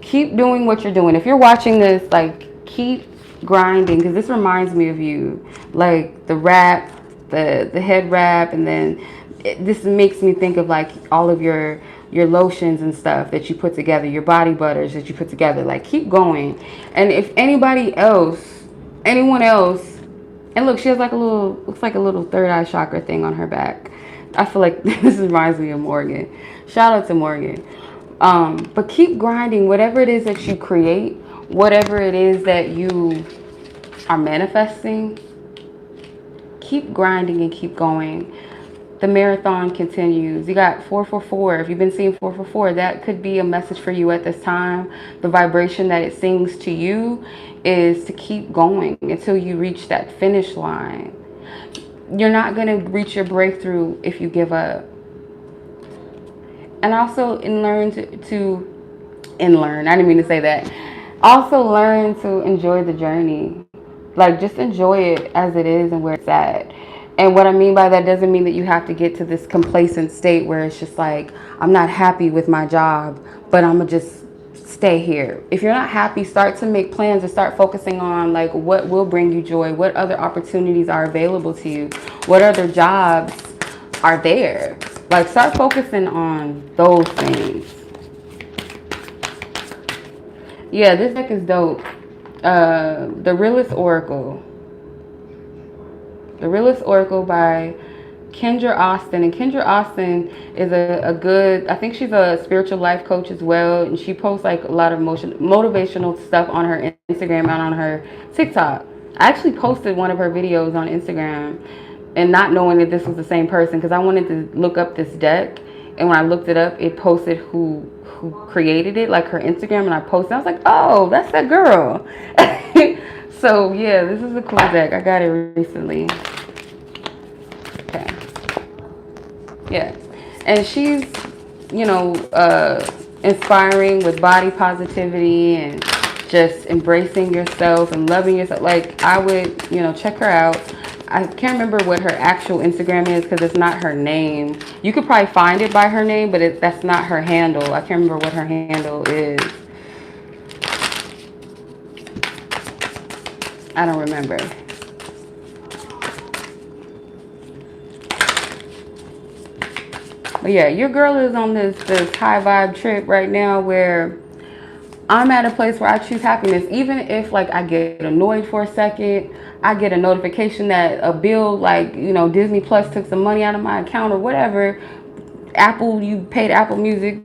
Speaker 1: Keep doing what you're doing. If you're watching this, like, keep grinding, because this reminds me of you. Like, the wrap, the head wrap, and then this makes me think of, like, all of your lotions and stuff that you put together, your body butters that you put together. Like, keep going. And if anyone else, and look, she has like a little, looks like a little third eye chakra thing on her back. I feel like this reminds me of Morgan. Shout out to Morgan. But keep grinding. Whatever it is that you create, whatever it is that you are manifesting, keep grinding and keep going. The marathon continues. You got 444. If you've been seeing 444, that could be a message for you at this time. The vibration that it sings to you is to keep going until you reach that finish line. You're not going to reach your breakthrough if you give up. And also learn I didn't mean to say that. Also learn to enjoy the journey. Like, just enjoy it as it is and where it's at. And what I mean by that doesn't mean that you have to get to this complacent state where it's just like, I'm not happy with my job, but I'm gonna just stay here. If you're not happy, start to make plans and start focusing on like what will bring you joy, what other opportunities are available to you, what other jobs are there. Like, start focusing on those things. Yeah, this deck is dope. The Realist Oracle. The Realist Oracle by Kendra Austin. And Kendra Austin is a good, I think she's a spiritual life coach as well. And she posts like a lot of motivational stuff on her Instagram and on her TikTok. I actually posted one of her videos on Instagram and not knowing that this was the same person, because I wanted to look up this deck. And when I looked it up, it posted who created it, like her Instagram, and I posted. I was like, oh, that's that girl. So yeah, this is a cool deck. I got it recently. Okay. Yeah. And she's, you know, inspiring with body positivity and just embracing yourself and loving yourself. Like, I would, you know, check her out. I can't remember what her actual Instagram is because it's not her name. You could probably find it by her name, but that's not her handle. I can't remember what her handle is. I don't remember. But yeah, your girl is on this high vibe trip right now where I'm at a place where I choose happiness. Even if like I get annoyed for a second, I get a notification that a bill, like, you know, Disney Plus took some money out of my account or whatever. Apple, you paid Apple Music,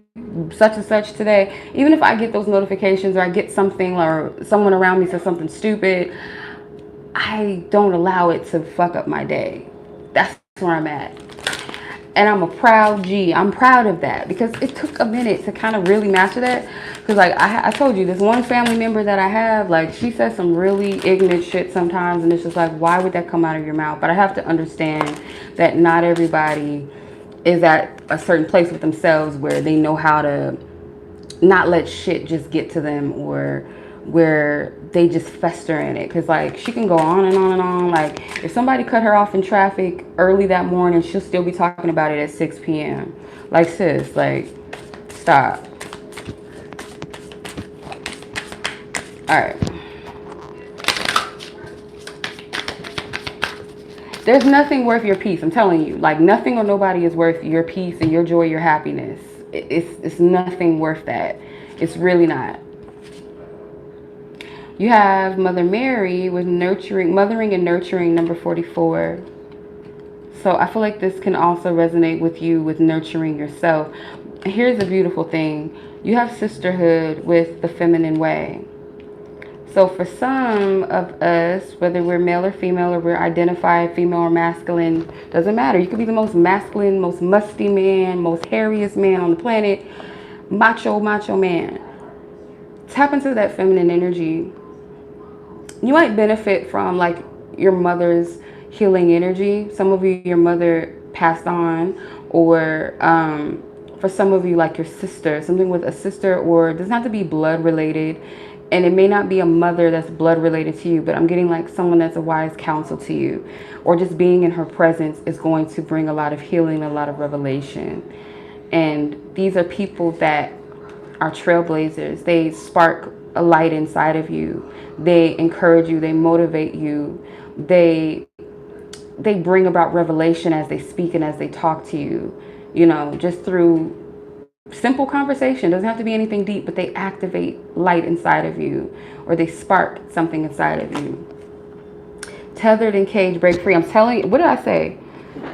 Speaker 1: such and such today. Even if I get those notifications or I get something or someone around me says something stupid, I don't allow it to fuck up my day. That's where I'm at. And I'm a proud G. I'm proud of that because it took a minute to kind of really master that. Because like I told you, this one family member that I have, like she says some really ignorant shit sometimes. And it's just like, why would that come out of your mouth? But I have to understand that not everybody is at a certain place with themselves where they know how to not let shit just get to them, or where they just fester in it. Because like she can go on and on and on. Like if somebody cut her off in traffic early that morning, she'll still be talking about it at 6 p.m. Like, sis, like, stop. All right. There's nothing worth your peace. I'm telling you, like nothing or nobody is worth your peace and your joy, your happiness. It's nothing worth that. It's really not. You have Mother Mary with mothering and nurturing, number 44. So I feel like this can also resonate with you with nurturing yourself. Here's the beautiful thing. You have sisterhood with the feminine way. So for some of us, whether we're male or female, or we're identified female or masculine, doesn't matter. You could be the most masculine, most musty man, most hairiest man on the planet, macho man. Tap into that feminine energy. You might benefit from like your mother's healing energy. Some of you, your mother passed on, or for some of you, like your sister, something with a sister, or it doesn't have to be blood related. And it may not be a mother that's blood related to you, but I'm getting like someone that's a wise counsel to you, or just being in her presence is going to bring a lot of healing, a lot of revelation. And these are people that are trailblazers. They spark a light inside of you. They encourage you. They motivate you. They bring about revelation as they speak and as they talk to you, you know, just through simple conversation. Doesn't have to be anything deep, but they activate light inside of you, or they spark something inside of you. Tethered and caged, break free. I'm telling you, what did I say?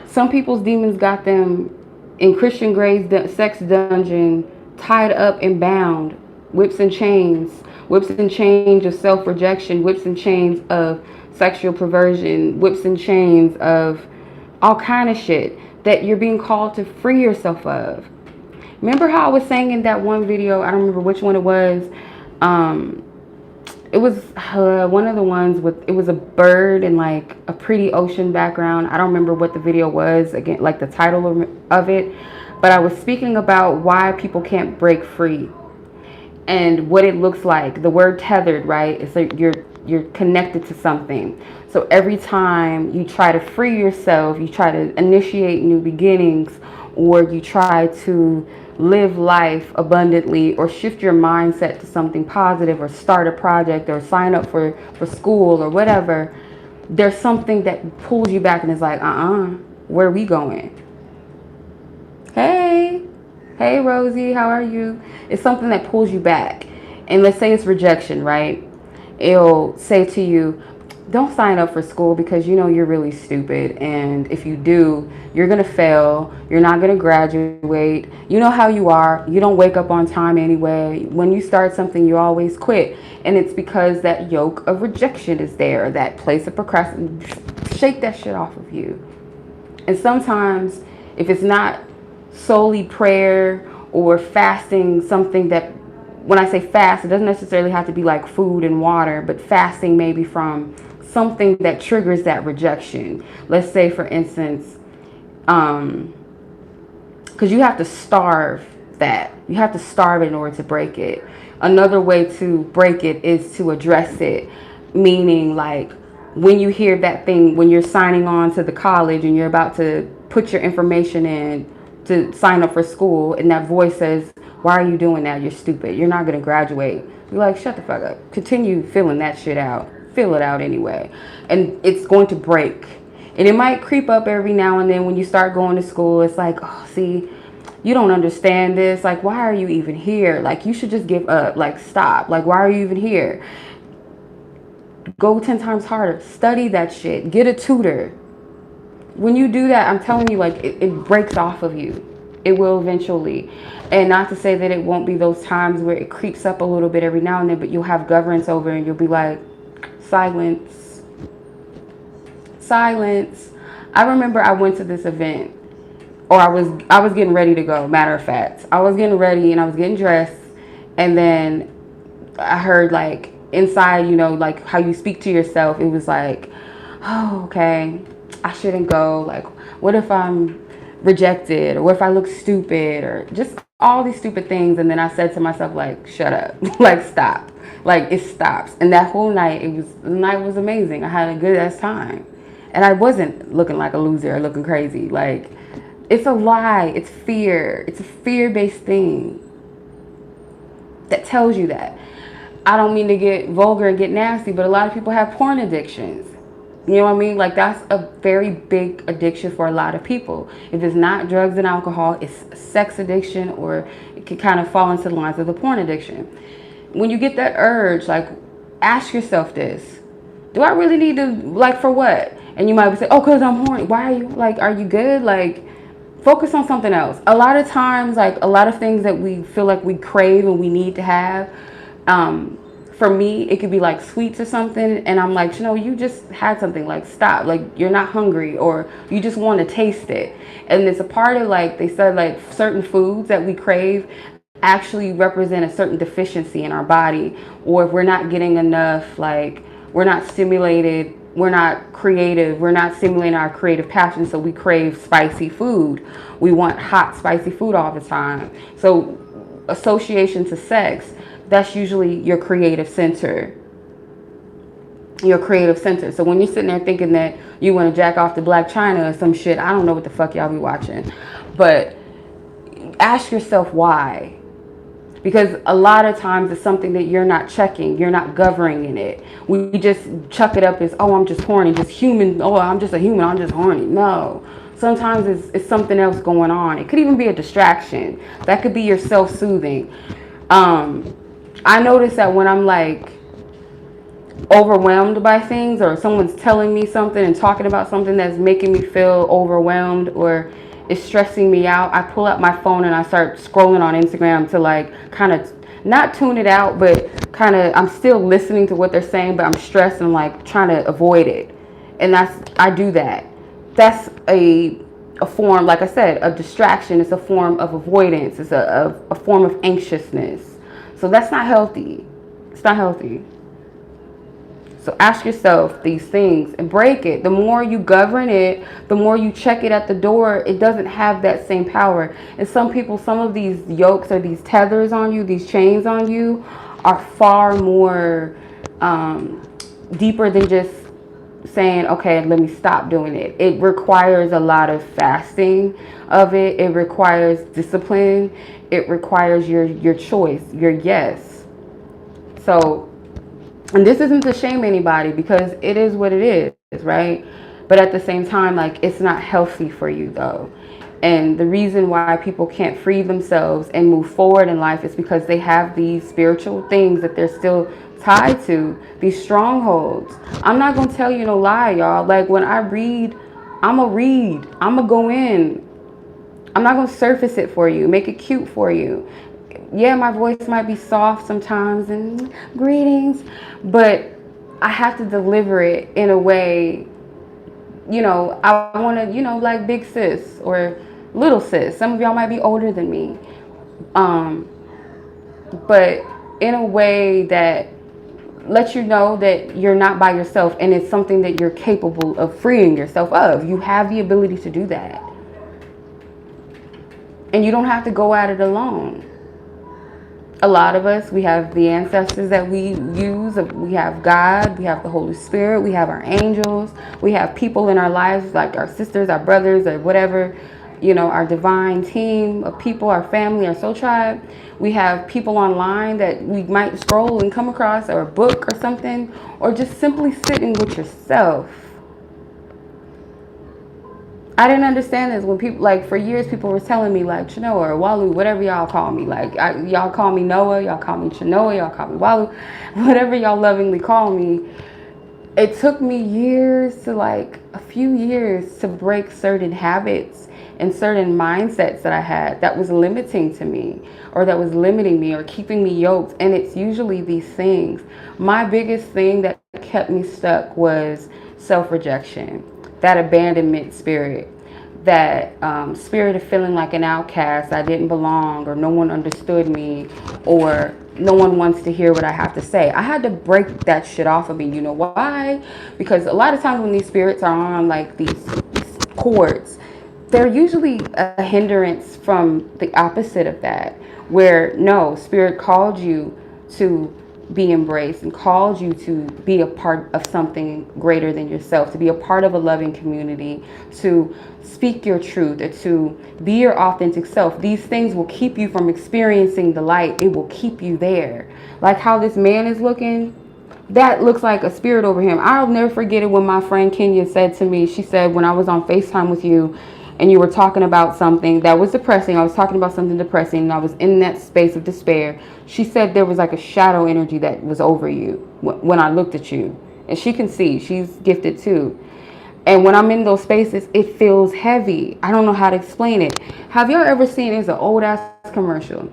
Speaker 1: Some people's demons got them in Christian Grey's sex dungeon, tied up and bound, whips and chains of self-rejection, whips and chains of sexual perversion, whips and chains of all kind of shit that you're being called to free yourself of. Remember how I was saying in that one video, I don't remember which one it was. It was one of the ones with, it was a bird and like a pretty ocean background. I don't remember what the video was, again, like the title of it. But I was speaking about why people can't break free and what it looks like. The word tethered, right? It's like you're connected to something. So every time you try to free yourself, you try to initiate new beginnings, or you try to live life abundantly, or shift your mindset to something positive, or start a project, or sign up for school or whatever, there's something that pulls you back and is like, where are we going? Hey Rosie, how are you? It's something that pulls you back. And let's say it's rejection, right? It'll say to you, don't sign up for school because you know you're really stupid, and if you do, you're gonna fail, you're not gonna graduate, you know how you are, you don't wake up on time anyway, when you start something you always quit. And it's because that yoke of rejection is there, that place of procrastination. Shake that shit off of you. And sometimes if it's not solely prayer or fasting, something that, when I say fast, it doesn't necessarily have to be like food and water, but fasting maybe from something that triggers that rejection. Let's say, for instance, because you have to starve that. You have to starve it in order to break it. Another way to break it is to address it. Meaning, like, when you hear that thing, when you're signing on to the college and you're about to put your information in to sign up for school, and that voice says, why are you doing that? You're stupid. You're not going to graduate. You're like, shut the fuck up. Continue filling that shit out. Fill it out anyway. And it's going to break. And it might creep up every now and then when you start going to school. It's like, oh, see, you don't understand this. Like, why are you even here? Like, you should just give up. Like, stop. Like, why are you even here? Go 10 times harder. Study that shit. Get a tutor. When you do that, I'm telling you, like, it breaks off of you. It will eventually. And not to say that it won't be those times where it creeps up a little bit every now and then, but you'll have governance over it and you'll be like, silence, silence. I remember I went to this event, or I was getting ready to go, matter of fact. I was getting ready and I was getting dressed, and then I heard like inside, you know, like how you speak to yourself, it was like, oh, okay, I shouldn't go. Like, what if I'm rejected, or what if I look stupid, or just all these stupid things. And then I said to myself, like, shut up, like, stop, like, it stops. And that whole night, the night was amazing. I had a good ass time, and I wasn't looking like a loser or looking crazy. Like, it's a lie. It's fear. It's a fear-based thing that tells you that. I don't mean to get vulgar and get nasty, but a lot of people have porn addictions. You know what I mean? Like, that's a very big addiction for a lot of people. If it's not drugs and alcohol, it's sex addiction, or it can kind of fall into the lines of the porn addiction. When you get that urge, like, ask yourself this. Do I really need to, like, for what? And you might say, oh, because I'm horny. Why are you, like, are you good? Like, focus on something else. A lot of times, like, a lot of things that we feel like we crave and we need to have, for me, it could be like sweets or something, and I'm like, you know, you just had something, like, stop, like, you're not hungry, or you just want to taste it. And it's a part of, like, they said, like, certain foods that we crave actually represent a certain deficiency in our body, or if we're not getting enough, like, we're not stimulated, we're not creative, we're not stimulating our creative passion, so we crave spicy food. We want hot, spicy food all the time. So association to sex, that's usually your creative center. Your creative center. So when you're sitting there thinking that you want to jack off to Black China or some shit, I don't know what the fuck y'all be watching. But ask yourself why. Because a lot of times it's something that you're not checking. You're not governing in it. We just chuck it up as, oh, I'm just horny, just human. Oh, I'm just a human, I'm just horny. No. Sometimes it's something else going on. It could even be a distraction. That could be your self-soothing. I notice that when I'm, like, overwhelmed by things, or someone's telling me something and talking about something that's making me feel overwhelmed or is stressing me out, I pull out my phone and I start scrolling on Instagram to, like, kind of not tune it out, but kind of, I'm still listening to what they're saying, but I'm stressed and, like, trying to avoid it. And I do that. That's a form, like I said, of distraction. It's a form of avoidance. It's a form of anxiousness. So that's not healthy. It's not healthy. So ask yourself these things and break it. The more you govern it, the more you check it at the door, it doesn't have that same power. And some people, some of these yokes or these tethers on you, these chains on you, are far more deeper than just saying, okay, let me stop doing it. It requires a lot of fasting of it. It requires discipline. It requires your choice, your yes. So, and this isn't to shame anybody, because it is what it is, right? But at the same time, like, it's not healthy for you, though. And the reason why people can't free themselves and move forward in life is because they have these spiritual things that they're still tied to, these strongholds. I'm not going to tell you no lie, y'all. Like, when I read, I'm going to go in. I'm not going to surface it for you, make it cute for you. Yeah, my voice might be soft sometimes and greetings, but I have to deliver it in a way, you know, I want to, you know, like big sis or little sis. Some of y'all might be older than me. But in a way that lets you know that you're not by yourself, and it's something that you're capable of freeing yourself of. You have the ability to do that. And you don't have to go at it alone. A lot of us, we have the ancestors that we use. We have God, we have the Holy Spirit, we have our angels, we have people in our lives like our sisters, our brothers, or whatever, you know, our divine team of people, our family, our soul tribe. We have people online that we might scroll and come across, or a book or something, or just simply sitting with yourself. I didn't understand this when people, like, for years people were telling me, like, Chenoa or Walu, whatever y'all call me. Like, y'all call me Noah, y'all call me Chenoa, y'all call me Walu, whatever y'all lovingly call me. It took me years to, like, a few years to break certain habits and certain mindsets that I had that was limiting to me, or that was limiting me or keeping me yoked. And it's usually these things. My biggest thing that kept me stuck was self-rejection, that abandonment spirit, that spirit of feeling like an outcast, I didn't belong, or no one understood me, or no one wants to hear what I have to say. I had to break that shit off of me. You know why? Because a lot of times when these spirits are on like these cords, they're usually a hindrance from the opposite of that, where no, spirit called you to be embraced and called you to be a part of something greater than yourself, to be a part of a loving community, to speak your truth, or to be your authentic self. These things will keep you from experiencing the light. It will keep you there. Like how this man is looking, that looks like a spirit over him. I'll never forget it when my friend Kenya said to me, she said, when I was on FaceTime with you and you were talking about something that was depressing, I was talking about something depressing, and I was in that space of despair. She said there was like a shadow energy that was over you when I looked at you. And she can see, she's gifted too. And when I'm in those spaces, it feels heavy. I don't know how to explain it. Have y'all ever seen, it's an old ass commercial.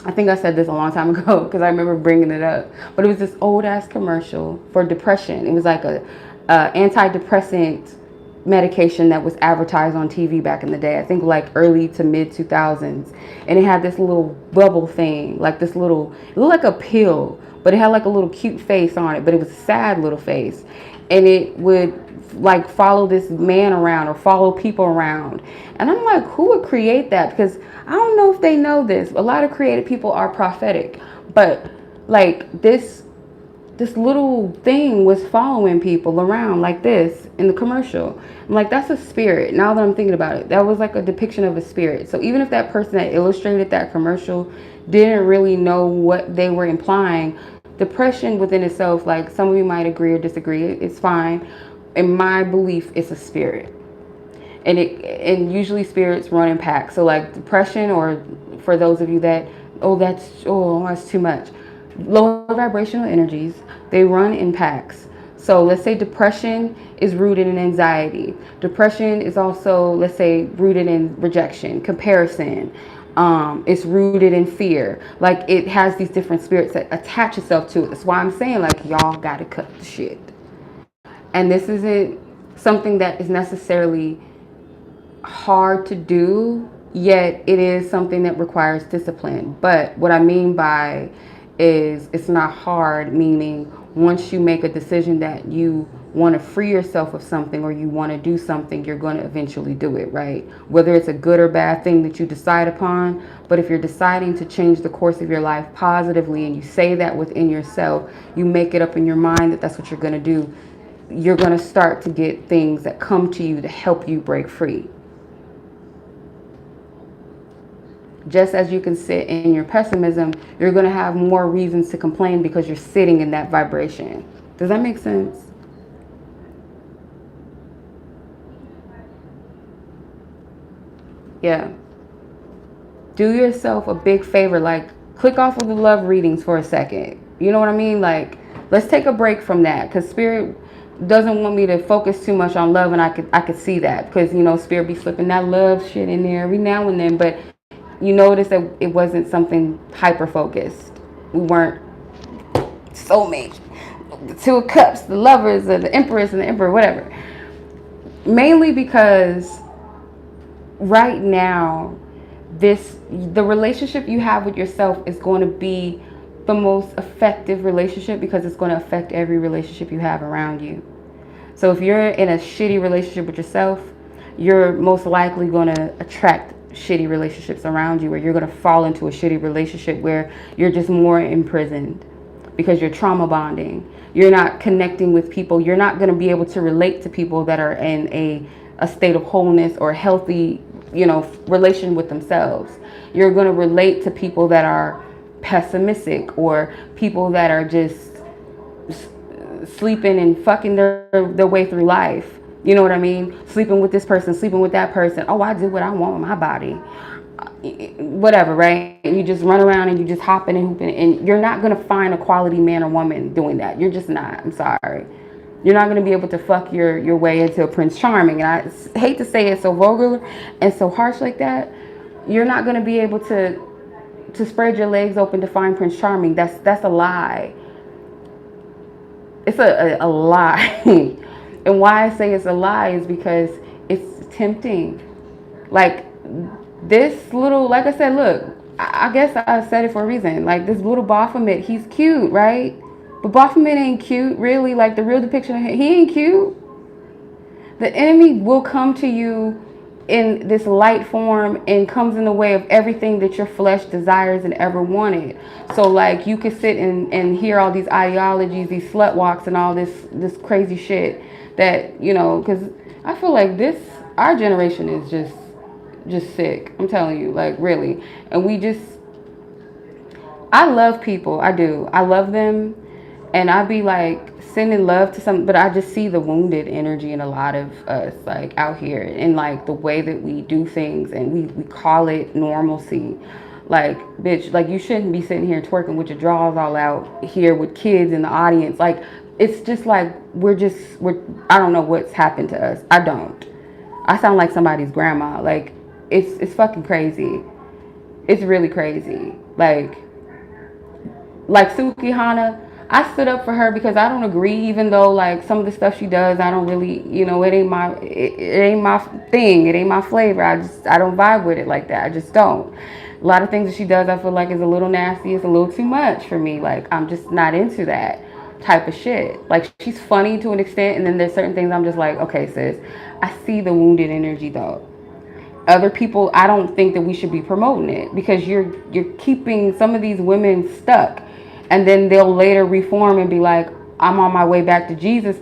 Speaker 1: I think I said this a long time ago because I remember bringing it up. But it was this old ass commercial for depression. It was like a antidepressant medication that was advertised on TV back in the day. I think like early to mid 2000s. And it had this little bubble thing, like this little, it looked like a pill, but it had like a little cute face on it, but it was a sad little face. And it would like follow this man around or follow people around. And I'm like, who would create that? Because I don't know if they know this. A lot of creative people are prophetic, but like this little thing was following people around like this in the commercial. I'm like, that's a spirit. Now that I'm thinking about it, that was like a depiction of a spirit. So even if that person that illustrated that commercial didn't really know what they were implying, depression within itself, like some of you might agree or disagree, it's fine. In my belief, it's a spirit. And usually spirits run in packs. So like depression, or for those of you that, that's too much. Lower vibrational energies, they run in packs. So let's say depression is rooted in anxiety. Depression is also, let's say, rooted in rejection, comparison. It's rooted in fear. Like it has these different spirits that attach itself to it. That's why I'm saying like y'all gotta cut the shit. And this isn't something that is necessarily hard to do, yet it is something that requires discipline. But what I mean by is it's not hard, meaning once you make a decision that you want to free yourself of something or you want to do something, you're going to eventually do it, right? Whether it's a good or bad thing that you decide upon. But if you're deciding to change the course of your life positively and you say that within yourself, you make it up in your mind that that's what you're going to do, you're going to start to get things that come to you to help you break free. Just as you can sit in your pessimism, you're going to have more reasons to complain because you're sitting in that vibration. Does that make sense? Yeah. Do yourself a big favor, like click off of the love readings for a second. You know what I mean? Like, let's take a break from that, because spirit doesn't want me to focus too much on love, and I could see that, because you know spirit be slipping that love shit in there every now and then. But you notice that it wasn't something hyper focused. We weren't soulmates, the Two of Cups, the lovers, or the Empress and the Emperor, whatever. Mainly because right now, the relationship you have with yourself is going to be the most effective relationship, because it's going to affect every relationship you have around you. So if you're in a shitty relationship with yourself, you're most likely going to attract shitty relationships around you, or you're going to fall into a shitty relationship where you're just more imprisoned because you're trauma bonding. You're not connecting with people. You're not going to be able to relate to people that are in a state of wholeness or healthy, relation with themselves. You're going to relate to people that are pessimistic, or people that are just sleeping and fucking their way through life. You know what I mean? Sleeping with this person, sleeping with that person. Oh, I do what I want with my body. Whatever, right? And you just run around and you just hopping and hooping. And you're not going to find a quality man or woman doing that. You're just not. I'm sorry. You're not going to be able to fuck your way into a Prince Charming. And I hate to say it so vulgar and so harsh like that. You're not going to be able to spread your legs open to find Prince Charming. That's a lie. It's a lie. And why I say it's a lie is because it's tempting. Like this little, like I said, look, I guess I said it for a reason. Like this little 𝗏𝗡, he's cute, right? But 𝗏𝗡 ain't cute, really. Like the real depiction of him, he ain't cute. The enemy will come to you in this light form and comes in the way of everything that your flesh desires and ever wanted. So like you could sit and hear all these ideologies, these slut walks and all this crazy shit that, you know, because I feel like our generation is just sick. I'm telling you, like really. And I love people. I do. I love them. And I be like sending love to some, but I just see the wounded energy in a lot of us, like out here, and like the way that we do things, and we call it normalcy. Like, bitch, like you shouldn't be sitting here twerking with your drawers all out here with kids in the audience. Like, it's just like we're I don't know what's happened to us. I don't. I sound like somebody's grandma. Like, it's fucking crazy. It's really crazy. Like 𝗟𝗃𝗲, I stood up for her because I don't agree, even though like some of the stuff she does, I don't really, you know, it ain't my thing. It ain't my flavor. I don't vibe with it like that. I just don't. A lot of things that she does, I feel like is a little nasty. It's a little too much for me. Like, I'm just not into that type of shit. Like, she's funny to an extent, and then there's certain things I'm just like, okay, sis, I see the wounded energy though. Other people, I don't think that we should be promoting it, because you're keeping some of these women stuck. And then they'll later reform and be like, I'm on my way back to Jesus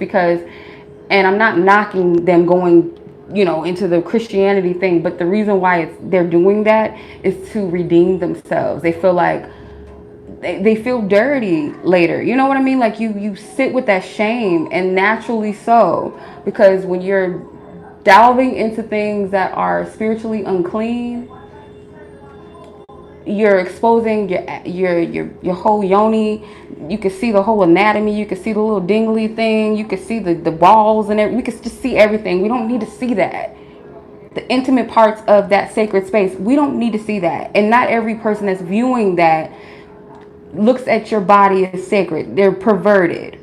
Speaker 1: and I'm not knocking them going, you know, into the Christianity thing. But the reason why they're doing that is to redeem themselves. They feel like they feel dirty later. You know what I mean? Like you sit with that shame, and naturally so, because when you're delving into things that are spiritually unclean, you're exposing your whole yoni. You can see the whole anatomy. You can see the little dingly thing. You can see the balls and everything. We can just see everything. We don't need to see that. The intimate parts of that sacred space, we don't need to see that. And not every person that's viewing that looks at your body as sacred. They're perverted.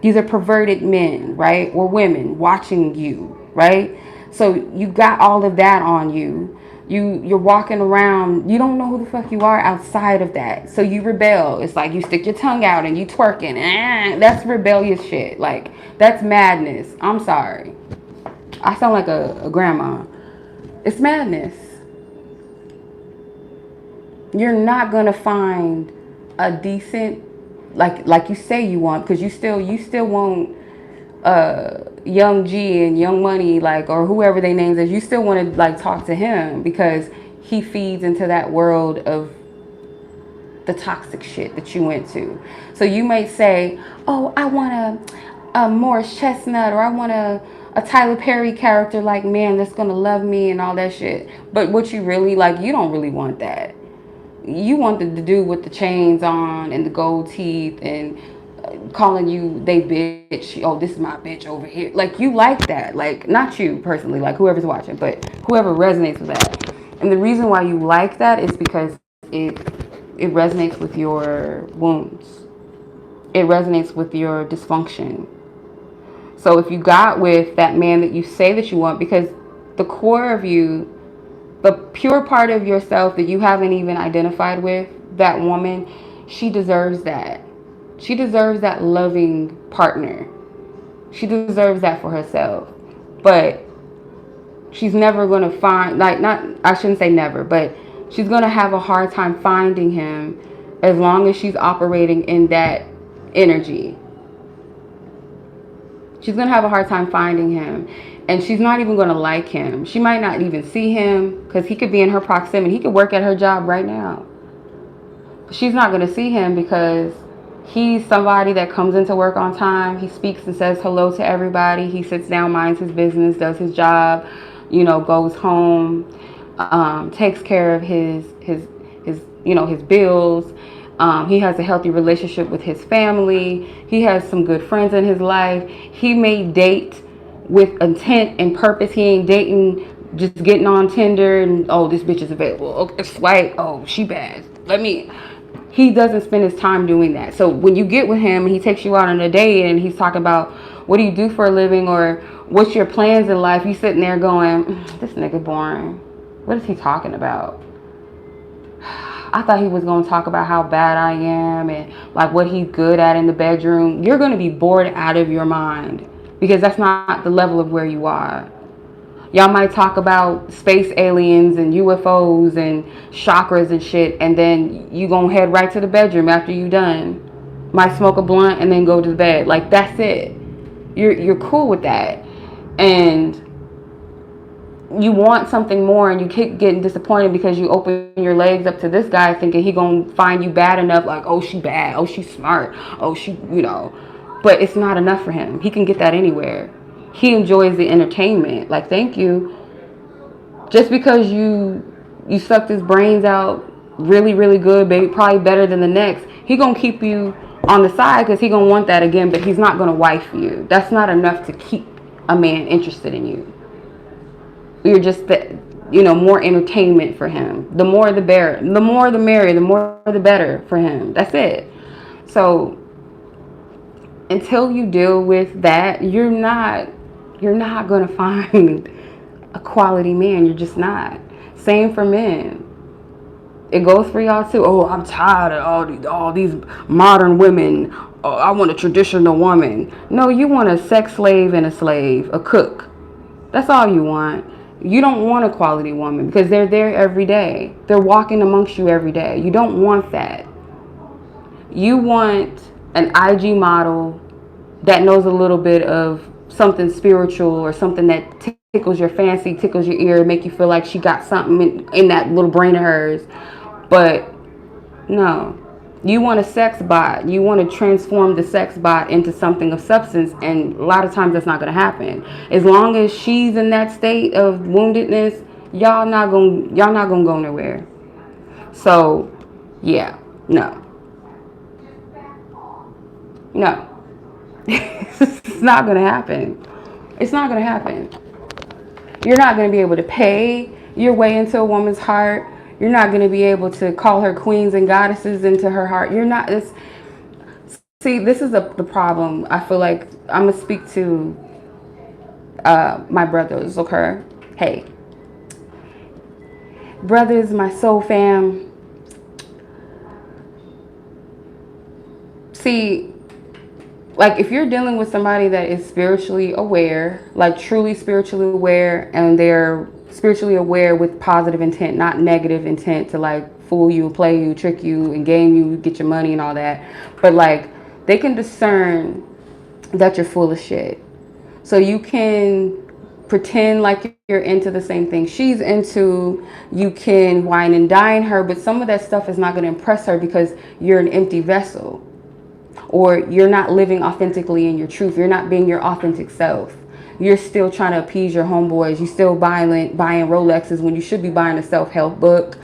Speaker 1: These are perverted men, right? Or women watching you, right? So you got all of that on you. You're walking around, you don't know who the fuck you are outside of that. So you rebel. It's like you stick your tongue out and you twerking. That's rebellious shit. Like, that's madness. I'm sorry. I sound like a grandma. It's madness. You're not gonna find a decent, like you say you want, because you still want Young G and Young Money, like, or whoever they names is. You still want to like talk to him because he feeds into that world of the toxic shit that you went to. So you might say, oh, I want a Morris Chestnut, or I want a Tyler Perry character, like, man, that's gonna love me and all that shit. But what you really like, you don't really want that. You want the dude with the chains on and the gold teeth and calling you they bitch. Oh, this is my bitch over here. Like, you like that. Like, not you personally, like whoever's watching, but whoever resonates with that. And the reason why you like that is because it resonates with your wounds. It resonates with your dysfunction. So if you got with that man that you say that you want, because the core of you, the pure part of yourself that you haven't even identified with, that woman, she deserves that. She deserves that loving partner. She deserves that for herself. But she's never going to find, like, not, I shouldn't say never, but she's going to have a hard time finding him as long as she's operating in that energy. She's going to have a hard time finding him. And she's not even going to like him. She might not even see him because he could be in her proximity. He could work at her job right now. But she's not going to see him because he's somebody that comes into work on time. He speaks and says hello to everybody. He sits down, minds his business, does his job, you know, goes home, takes care of his you know, his bills. He has a healthy relationship with his family. He has some good friends in his life. He may date with intent and purpose. He ain't dating just getting on Tinder and, oh, this bitch is available. Okay, swipe. Oh, she bad. He doesn't spend his time doing that. So when you get with him and he takes you out on a date and he's talking about what do you do for a living or what's your plans in life, you sitting there going, this nigga boring. What is he talking about? I thought he was going to talk about how bad I am and like what he's good at in the bedroom. You're going to be bored out of your mind because that's not the level of where you are. Y'all might talk about space aliens and UFOs and chakras and shit, and then you gonna head right to the bedroom after you done. Might smoke a blunt and then go to bed. Like, that's it. You're cool with that. And you want something more and you keep getting disappointed because you open your legs up to this guy thinking he gonna find you bad enough, like, oh, she bad, oh, she's smart, oh, she, you know. But it's not enough for him. He can get that anywhere. He enjoys the entertainment. Like, thank you. Just because you sucked his brains out really, really good, baby, probably better than the next, he gonna keep you on the side because he gonna want that again, but he's not gonna wife you. That's not enough to keep a man interested in you. You're just, more entertainment for him. The more the better. The more the merrier. The more the better for him. That's it. So until you deal with that, you're not going to find a quality man. You're just not. Same for men. It goes for y'all too. Oh, I'm tired of all these modern women. Oh, I want a traditional woman. No, you want a sex slave and a slave, a cook. That's all you want. You don't want a quality woman because they're there every day. They're walking amongst you every day. You don't want that. You want an IG model that knows a little bit of something spiritual or something that tickles your fancy, tickles your ear, make you feel like she got something in that little brain of hers. But no, you want a sex bot. You want to transform the sex bot into something of substance, and a lot of times that's not going to happen. As long as she's in that state of woundedness, y'all not gonna go nowhere. So, yeah, no. It's not going to happen. It's not going to happen. You're not going to be able to pay your way into a woman's heart. You're not going to be able to call her queens and goddesses into her heart. You're not. See, this is the problem. I feel like I'm going to speak to my brothers, okay? Hey. Brothers, my soul fam. See, like, if you're dealing with somebody that is spiritually aware, like truly spiritually aware, and they're spiritually aware with positive intent, not negative intent to like fool you, play you, trick you, and game you, get your money and all that, but like they can discern that you're full of shit. So you can pretend like you're into the same thing she's into. You can wine and dine her, but some of that stuff is not going to impress her because you're an empty vessel. Or you're not living authentically in your truth. You're not being your authentic self. You're still trying to appease your homeboys. You're still buying Rolexes when you should be buying a self-help book.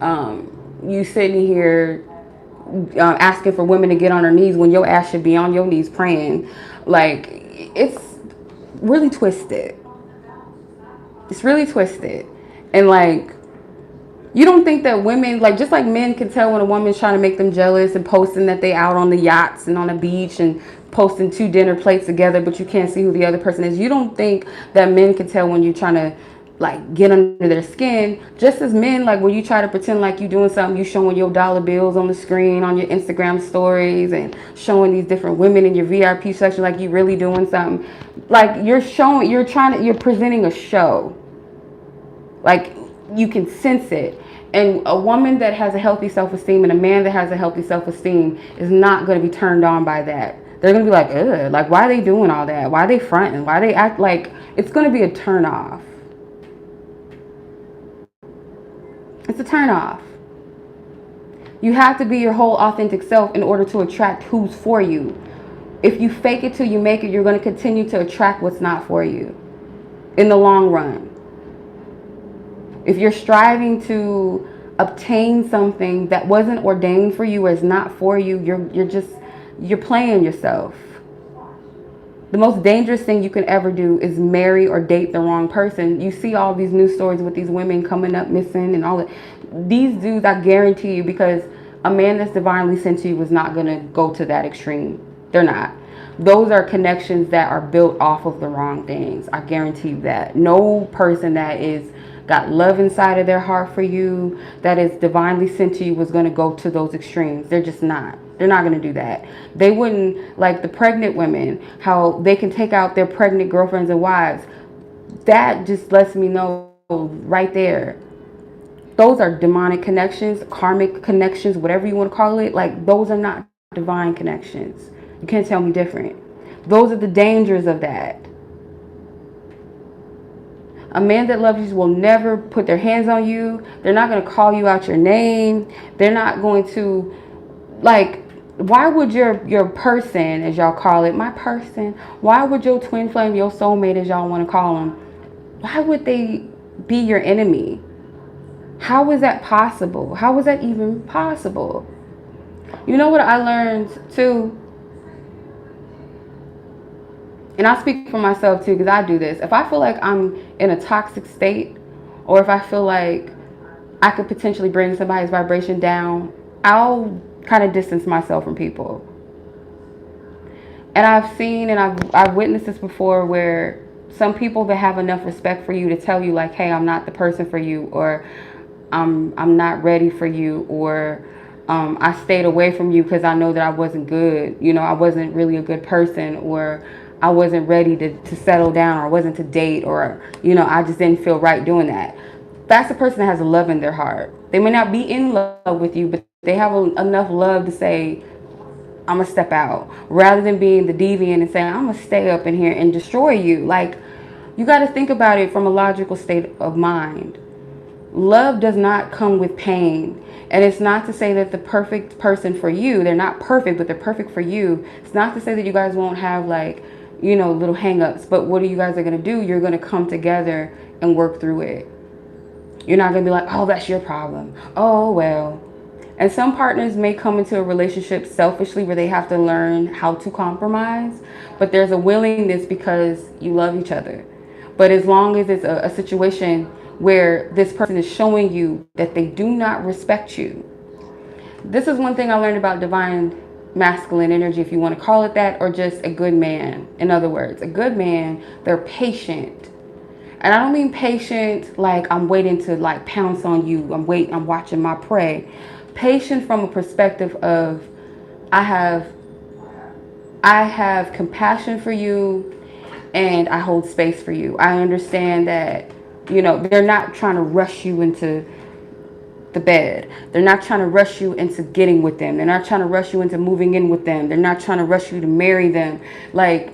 Speaker 1: You sitting here asking for women to get on her knees when your ass should be on your knees praying. Like, it's really twisted. It's really twisted. And like, you don't think that women, like, just like men can tell when a woman's trying to make them jealous and posting that they out on the yachts and on the beach and posting 2 dinner plates together, but you can't see who the other person is. You don't think that men can tell when you're trying to, like, get under their skin. Just as men, like, when you try to pretend like you're doing something, you showing your dollar bills on the screen, on your Instagram stories, and showing these different women in your VIP section like you really doing something. Like, you're presenting a show. Like, you can sense it. And a woman that has a healthy self-esteem and a man that has a healthy self-esteem is not going to be turned on by that. They're going to be like, ugh, like, why are they doing all that? Why are they fronting? Why they act like, it's going to be a turn off. It's a turn off. You have to be your whole authentic self in order to attract who's for you. If you fake it till you make it, you're going to continue to attract what's not for you in the long run. If you're striving to obtain something that wasn't ordained for you or is not for you, you're playing yourself. The most dangerous thing you can ever do is marry or date the wrong person. You see all these news stories with these women coming up missing and all that. These dudes, I guarantee you, because a man that's divinely sent to you is not going to go to that extreme. They're not. Those are connections that are built off of the wrong things. I guarantee you that. No person that is got love inside of their heart for you, that is divinely sent to you, is going to go to those extremes. They're just not. They're not going to do that. They wouldn't, like the pregnant women, how they can take out their pregnant girlfriends and wives. That just lets me know right there. Those are demonic connections, karmic connections, whatever you want to call it. Like, those are not divine connections. You can't tell me different. Those are the dangers of that. A man that loves you will never put their hands on you. They're not going to call you out your name. They're not going to, like, why would your person, as y'all call it, my person, why would your twin flame, your soulmate, as y'all want to call them, why would they be your enemy? How is that possible? How is that even possible? You know what I learned too? And I speak for myself too, because I do this. If I feel like I'm in a toxic state, or if I feel like I could potentially bring somebody's vibration down, I'll kind of distance myself from people. And I've seen and I've witnessed this before, where some people that have enough respect for you to tell you, like, hey, I'm not the person for you, or I'm not ready for you, or I stayed away from you because I know that I wasn't good. You know, I wasn't really a good person, or I wasn't ready to settle down, or I wasn't to date, or, you know, I just didn't feel right doing that. That's the person that has love in their heart. They may not be in love with you, but they have enough love to say, I'm going to step out, rather than being the deviant and saying, I'm going to stay up in here and destroy you. Like, you got to think about it from a logical state of mind. Love does not come with pain. And it's not to say that the perfect person for you, they're not perfect, but they're perfect for you. It's not to say that you guys won't have, like, you know, little hang-ups. But what are you guys are going to do? You're going to come together and work through it. You're not going to be like, oh, that's your problem. Oh, well. And some partners may come into a relationship selfishly, where they have to learn how to compromise. But there's a willingness because you love each other. But as long as it's a situation where this person is showing you that they do not respect you. This is one thing I learned about divine masculine energy, if you want to call it that, or just a good man. In other words, a good man, they're patient. And I don't mean patient like I'm waiting to, like, pounce on you. I'm watching my prey. Patient from a perspective of, I have compassion for you, and I hold space for you. I understand that, you know, they're not trying to rush you into the bed. They're not trying to rush you into getting with them. They're not trying to rush you into moving in with them. They're not trying to rush you to marry them. Like,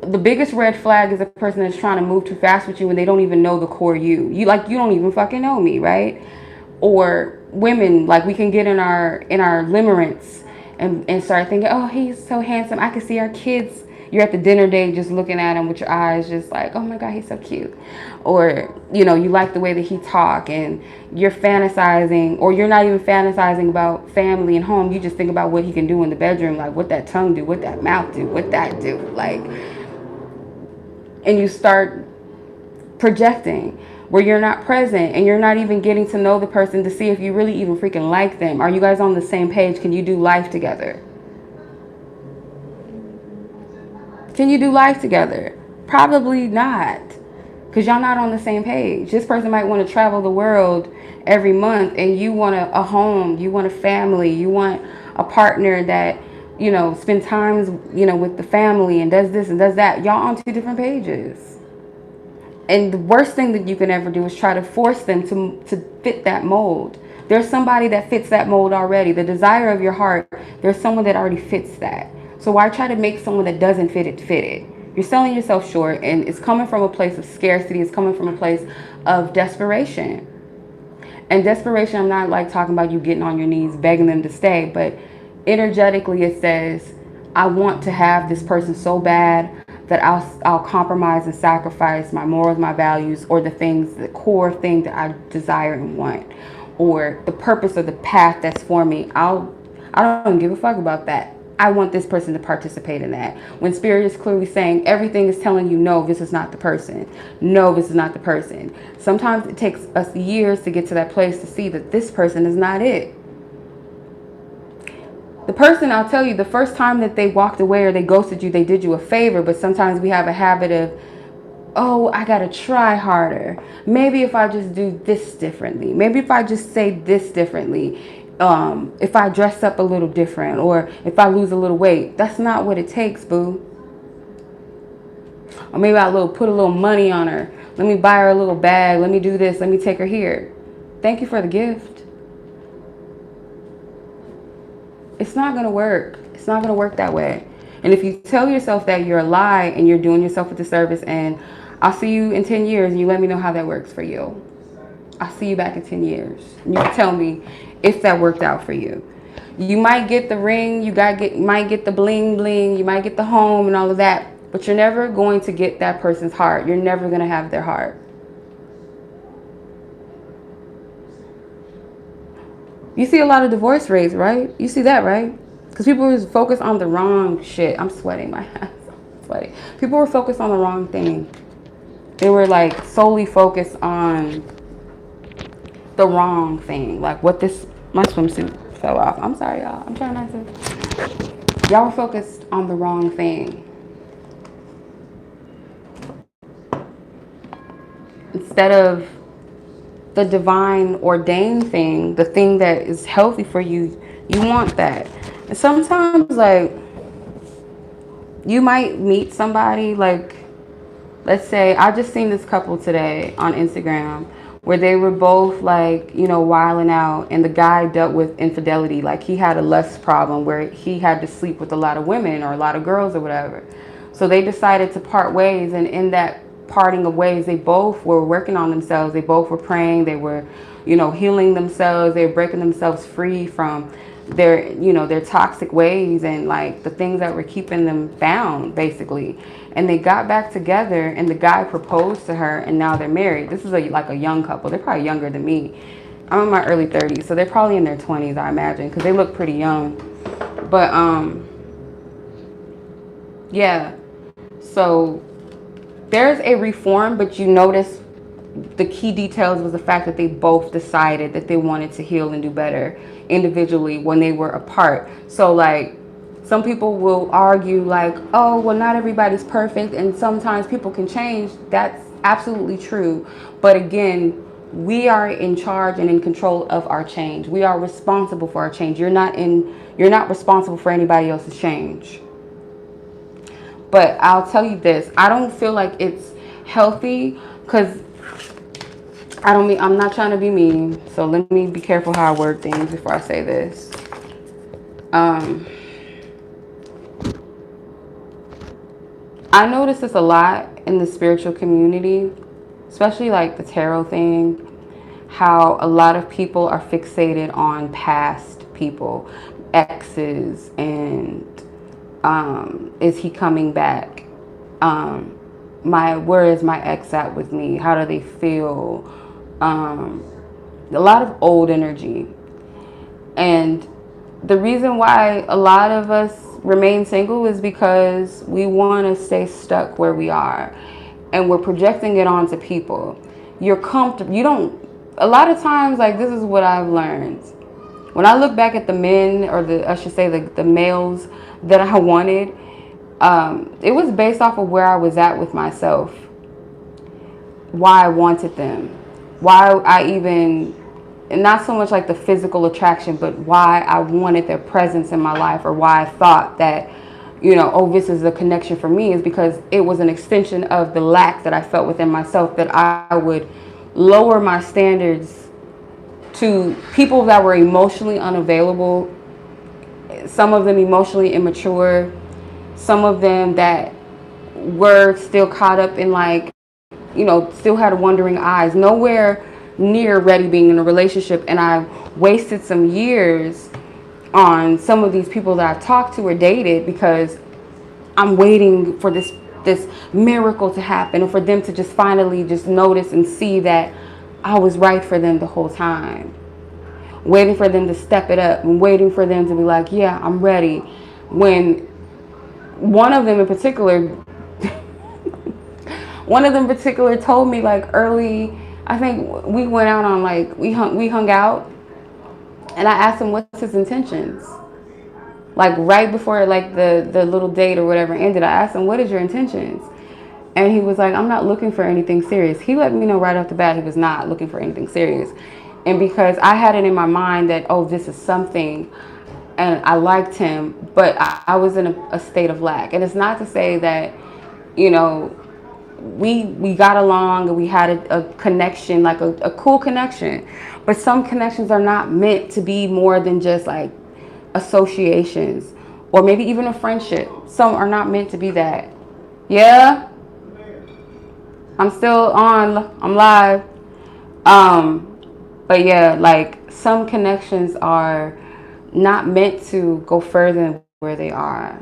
Speaker 1: the biggest red flag is a person that's trying to move too fast with you and they don't even know the core you. You don't even fucking know me, right? Or women, like, we can get in our limerence and start thinking, oh, he's so handsome. I can see our kids. You're at the dinner date just looking at him with your eyes just like, oh my God, he's so cute. Or, you know, you like the way that he talk, and you're fantasizing, or you're not even fantasizing about family and home. You just think about what he can do in the bedroom, like what that tongue do, what that mouth do, what that do. Like, and you start projecting where you're not present, and you're not even getting to know the person to see if you really even freaking like them. Are you guys on the same page? Can you do life together? Can you do life together? Probably not, because y'all not on the same page. This person might want to travel the world every month, and you want a home, you want a family, you want a partner that, you know, spend times, you know, with the family and does this and does that. Y'all on two different pages. And the worst thing that you can ever do is try to force them to fit that mold. There's somebody that fits that mold already. The desire of your heart, there's someone that already fits that. So why try to make someone that doesn't fit it? You're selling yourself short, and it's coming from a place of scarcity. It's coming from a place of desperation. And desperation, I'm not like talking about you getting on your knees begging them to stay, but energetically it says, I want to have this person so bad that I'll compromise and sacrifice my morals, my values, or the core thing that I desire and want. or the purpose or the path that's for me, I don't give a fuck about that. I want this person to participate in that. When spirit is clearly saying, everything is telling you, no, this is not the person. No, this is not the person. Sometimes it takes us years to get to that place to see that this person is not it. The person, I'll tell you, the first time that they walked away or they ghosted you, they did you a favor. But sometimes we have a habit of, oh, I gotta try harder. Maybe if I just do this differently. Maybe if I just say this differently. If I dress up a little different, or if I lose a little weight. That's not what it takes, boo. Or maybe I'll put a little money on her. Let me buy her a little bag. Let me do this. Let me take her here. Thank you for the gift. It's not going to work. It's not going to work that way. And if you tell yourself that you're a lie and you're doing yourself a disservice, and I'll see you in 10 years and you let me know how that works for you. I'll see you back in 10 years. And you can tell me if that worked out for you. You might get the ring, you might get the bling bling, you might get the home and all of that, but you're never going to get that person's heart. You're never going to have their heart. You see a lot of divorce rates, right? You see that, right? Because people were focused on the wrong shit. I'm sweating my ass. I'm sweating. People were focused on the wrong thing. They were like solely focused on the wrong thing. Like what this, my swimsuit fell off. I'm sorry, y'all. I'm trying not to. Y'all were focused on the wrong thing. Instead of the divine ordained thing, the thing that is healthy for you, you want that. And sometimes, like, you might meet somebody, like, let's say, I just seen this couple today on Instagram where they were both, like, you know, wilding out, and the guy dealt with infidelity. Like, he had a lust problem where he had to sleep with a lot of women or a lot of girls or whatever. So they decided to part ways, and in that parting of ways, they both were working on themselves. They both were praying. They were, you know, healing themselves. They were breaking themselves free from their, you know, their toxic ways and like the things that were keeping them bound, basically. And they got back together, and the guy proposed to her, and now they're married. This is like a young couple. They're probably younger than me. I'm in my early 30s, so they're probably in their 20s, I imagine, because they look pretty young. But yeah. So there's a reform, but you notice the key details was the fact that they both decided that they wanted to heal and do better individually when they were apart. So like, some people will argue like, oh, well, not everybody's perfect and sometimes people can change. That's absolutely true. But again, we are in charge and in control of our change. We are responsible for our change. You're not responsible for anybody else's change. But I'll tell you this, I don't feel like it's healthy, because I'm not trying to be mean. So let me be careful how I word things before I say this. I notice this a lot in the spiritual community, especially like the tarot thing, how a lot of people are fixated on past people, exes, and is he coming back? Where is my ex at with me? How do they feel? A lot of old energy. And the reason why a lot of us remain single is because we want to stay stuck where we are, and we're projecting it onto people. You're comfortable. You don't, a lot of times, like, this is what I've learned. When I look back at the men, or I should say the males that I wanted, it was based off of where I was at with myself, why I wanted them, why I even, and not so much like the physical attraction, but why I wanted their presence in my life, or why I thought that, you know, oh, this is a connection for me, is because it was an extension of the lack that I felt within myself, that I would lower my standards to people that were emotionally unavailable, some of them emotionally immature, some of them that were still caught up in, like, you know, still had wandering eyes, nowhere near ready being in a relationship. And I wasted some years on some of these people that I've talked to or dated, because I'm waiting for this miracle to happen, or for them to just finally just notice and see that I was right for them the whole time. waiting for them to step it up and waiting for them to be like, yeah, I'm ready. When one of them in particular, told me like early, I think we went out on like, we hung out, and I asked him what's his intentions. Like right before like the little date or whatever ended, I asked him, what is your intentions? And he was like, I'm not looking for anything serious. He let me know right off the bat he was not looking for anything serious. And because I had it in my mind that, oh, this is something, and I liked him, but I was in a state of lack. And it's not to say that, you know, we got along and we had a connection, like a cool connection. But some connections are not meant to be more than just like associations or maybe even a friendship. Some are not meant to be that. Yeah? I'm still on. I'm live. But yeah, like some connections are not meant to go further than where they are.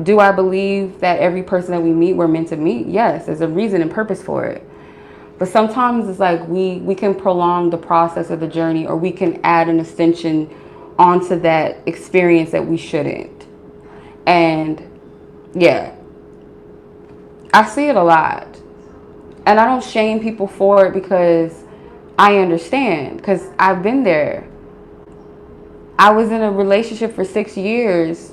Speaker 1: Do I believe that every person that we meet, we're meant to meet? Yes, there's a reason and purpose for it. But sometimes it's like we can prolong the process of the journey, or we can add an extension onto that experience that we shouldn't. And yeah, I see it a lot. And I don't shame people for it because I understand, because I've been there. I was in a relationship for 6 years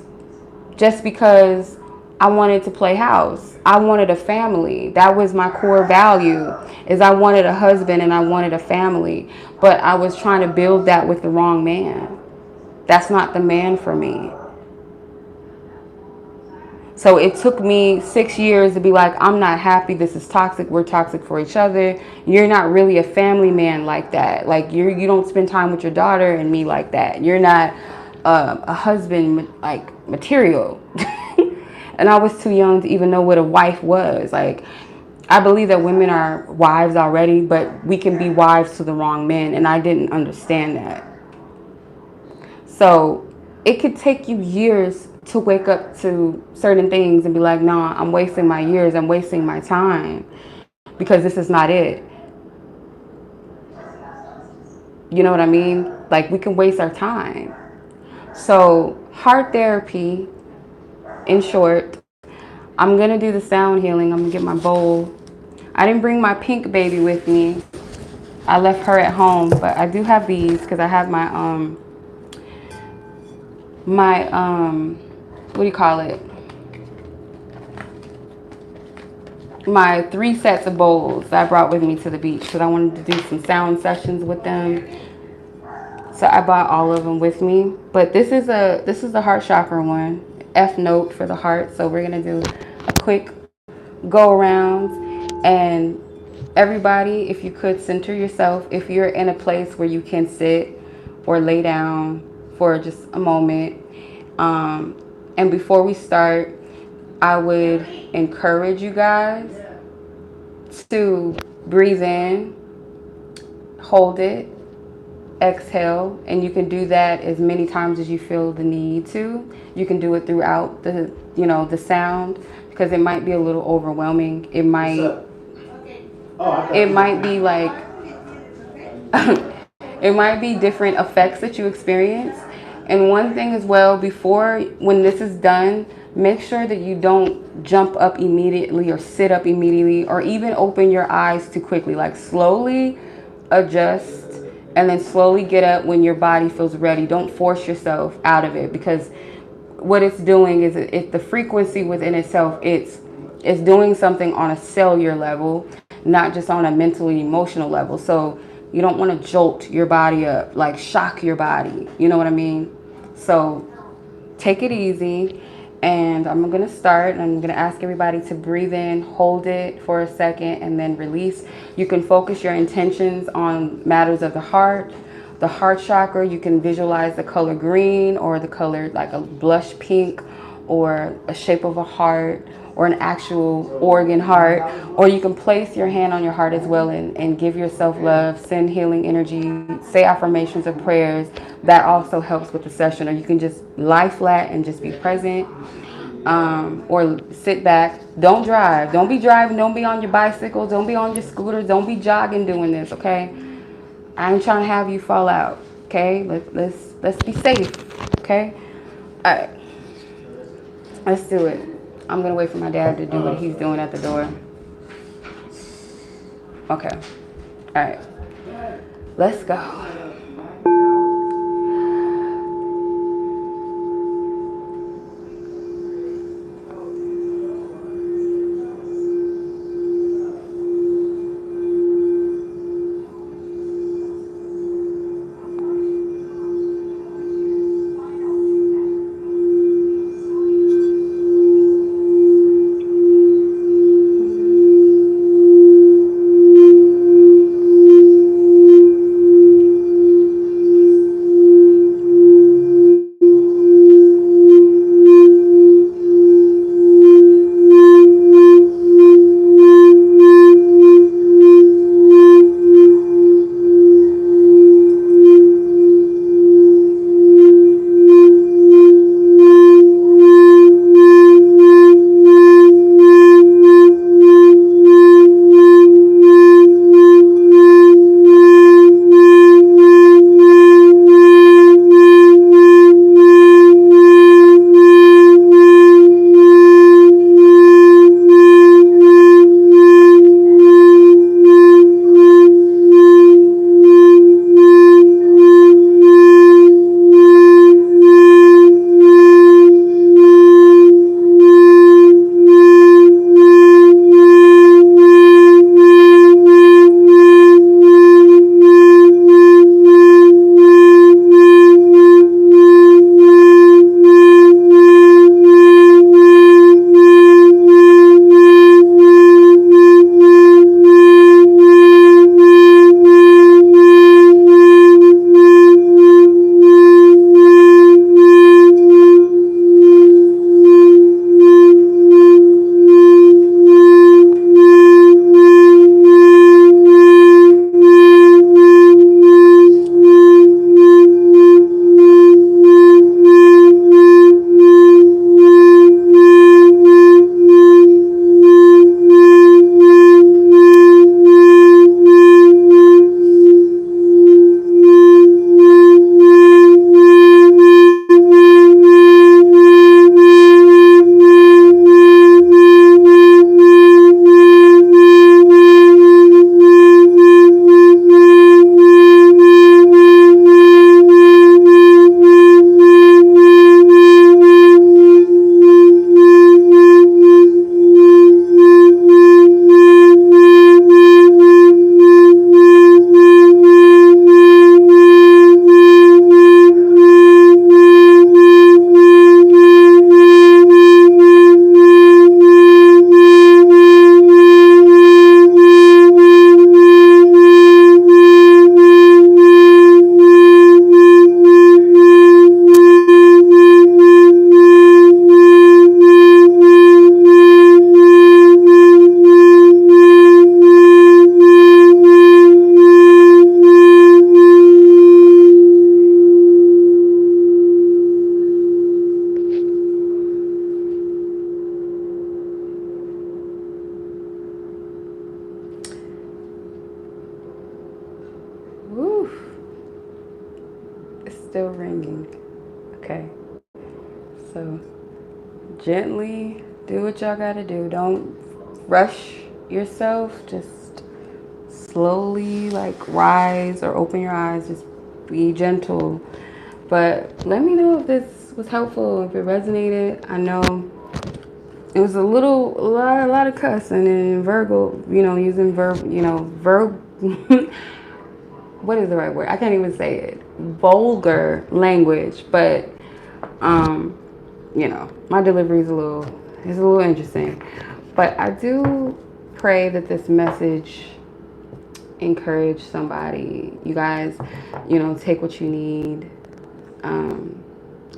Speaker 1: just because I wanted to play house. I wanted a family. That was my core value, is I wanted a husband and I wanted a family. But I was trying to build that with the wrong man. That's not the man for me. So it took me 6 years to be like, I'm not happy. This is toxic. We're toxic for each other. You're not really a family man like that. Like you don't spend time with your daughter and me like that. You're not a husband like material. And I was too young to even know what a wife was. Like, I believe that women are wives already, but we can be wives to the wrong men. And I didn't understand that. So it could take you years to wake up to certain things and be like, no, I'm wasting my years. I'm wasting my time because this is not it. You know what I mean? Like, we can waste our time. So heart therapy, in short, I'm going to do the sound healing. I'm going to get my bowl. I didn't bring my pink baby with me. I left her at home, but I do have these because I have my, what do you call it? My 3 sets of bowls that I brought with me to the beach because I wanted to do some sound sessions with them. So I bought all of them with me. But this is the heart chakra one. F note for the heart. So we're gonna do a quick go around, and everybody, if you could center yourself, if you're in a place where you can sit or lay down for just a moment. And before we start, I would encourage you guys to breathe in, hold it, exhale, and you can do that as many times as you feel the need to. You can do it throughout the sound, because it might be a little overwhelming. It might be like it might be different effects that you experience. And one thing as well, when this is done, make sure that you don't jump up immediately or sit up immediately or even open your eyes too quickly. Like, slowly adjust and then slowly get up when your body feels ready. Don't force yourself out of it, because what it's doing is the frequency within itself, it's doing something on a cellular level, not just on a mentally emotional level. So you don't want to jolt your body up, like shock your body. You know what I mean? So take it easy. And I'm going to start. I'm going to ask everybody to breathe in, hold it for a second, and then release. You can focus your intentions on matters of the heart chakra. You can visualize the color green, or the color like a blush pink, or a shape of a heart, or an actual organ heart. Or you can place your hand on your heart as well and give yourself love, send healing energy, say affirmations or prayers. That also helps with the session. Or you can just lie flat and just be present, or sit back. Don't drive. Don't be driving. Don't be on your bicycle. Don't be on your scooter. Don't be jogging doing this, okay? I ain't trying to have you fall out. Okay, let's be safe. Okay, all right, let's do it. I'm gonna wait for my dad to do what he's doing at the door. Okay, all right, let's go. Still ringing. Okay. So gently do what y'all gotta do. Don't rush yourself. Just slowly rise or open your eyes. Just be gentle. But let me know if this was helpful, if it resonated. I know it was a lot of cussing and Virgo, using what is the right word? I can't even say it. Vulgar language, but my delivery is a little interesting. But I do pray that this message encourage somebody. You guys, take what you need,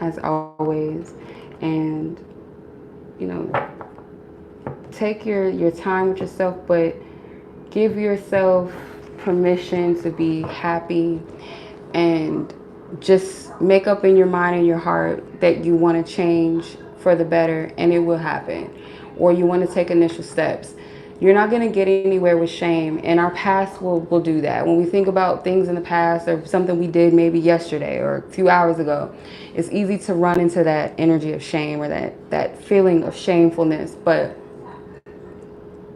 Speaker 1: as always, and take your time with yourself, but give yourself permission to be happy, and just make up in your mind and your heart that you want to change for the better, and it will happen. Or you want to take initial steps. You're not going to get anywhere with shame, and our past will do that. When we think about things in the past or something we did maybe yesterday or a few hours ago, it's easy to run into that energy of shame or that feeling of shamefulness. But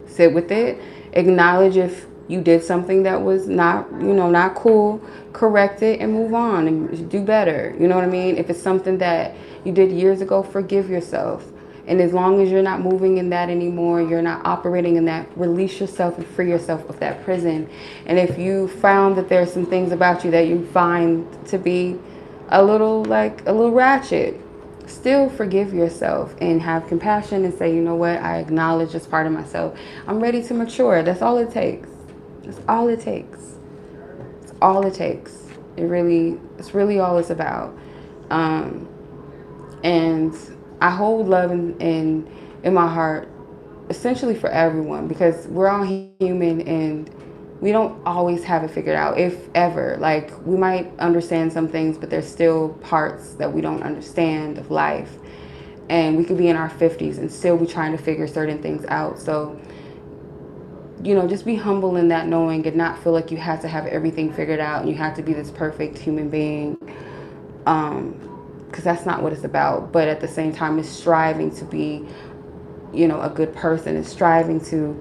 Speaker 1: sit with it, acknowledge if you did something that was not, not cool, correct it and move on and do better. You know what I mean? If it's something that you did years ago, forgive yourself. And as long as you're not moving in that anymore, you're not operating in that, release yourself and free yourself of that prison. And if you found that there's some things about you that you find to be a little ratchet, still forgive yourself and have compassion and say, you know what, I acknowledge this part of myself. I'm ready to mature. That's all it takes. That's all it takes. It's all it takes. It's really all it's about. And I hold love in my heart essentially for everyone, because we're all human and we don't always have it figured out, if ever. Like, we might understand some things, but there's still parts that we don't understand of life. And we could be in our 50s and still be trying to figure certain things out. So, just be humble in that knowing, and not feel like you have to have everything figured out and you have to be this perfect human being. Because that's not what it's about. But at the same time, it's striving to be, a good person. It's striving to,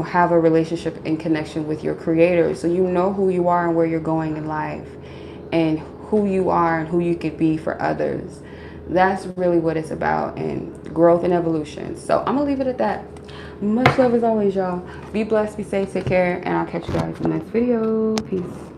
Speaker 1: have a relationship and connection with your creator, so you know who you are and where you're going in life, and who you are and who you could be for others. That's really what it's about, and growth and evolution. So I'm gonna leave it at that. Much love as always, y'all. Be blessed, be safe, take care, and I'll catch you guys in the next video. Peace.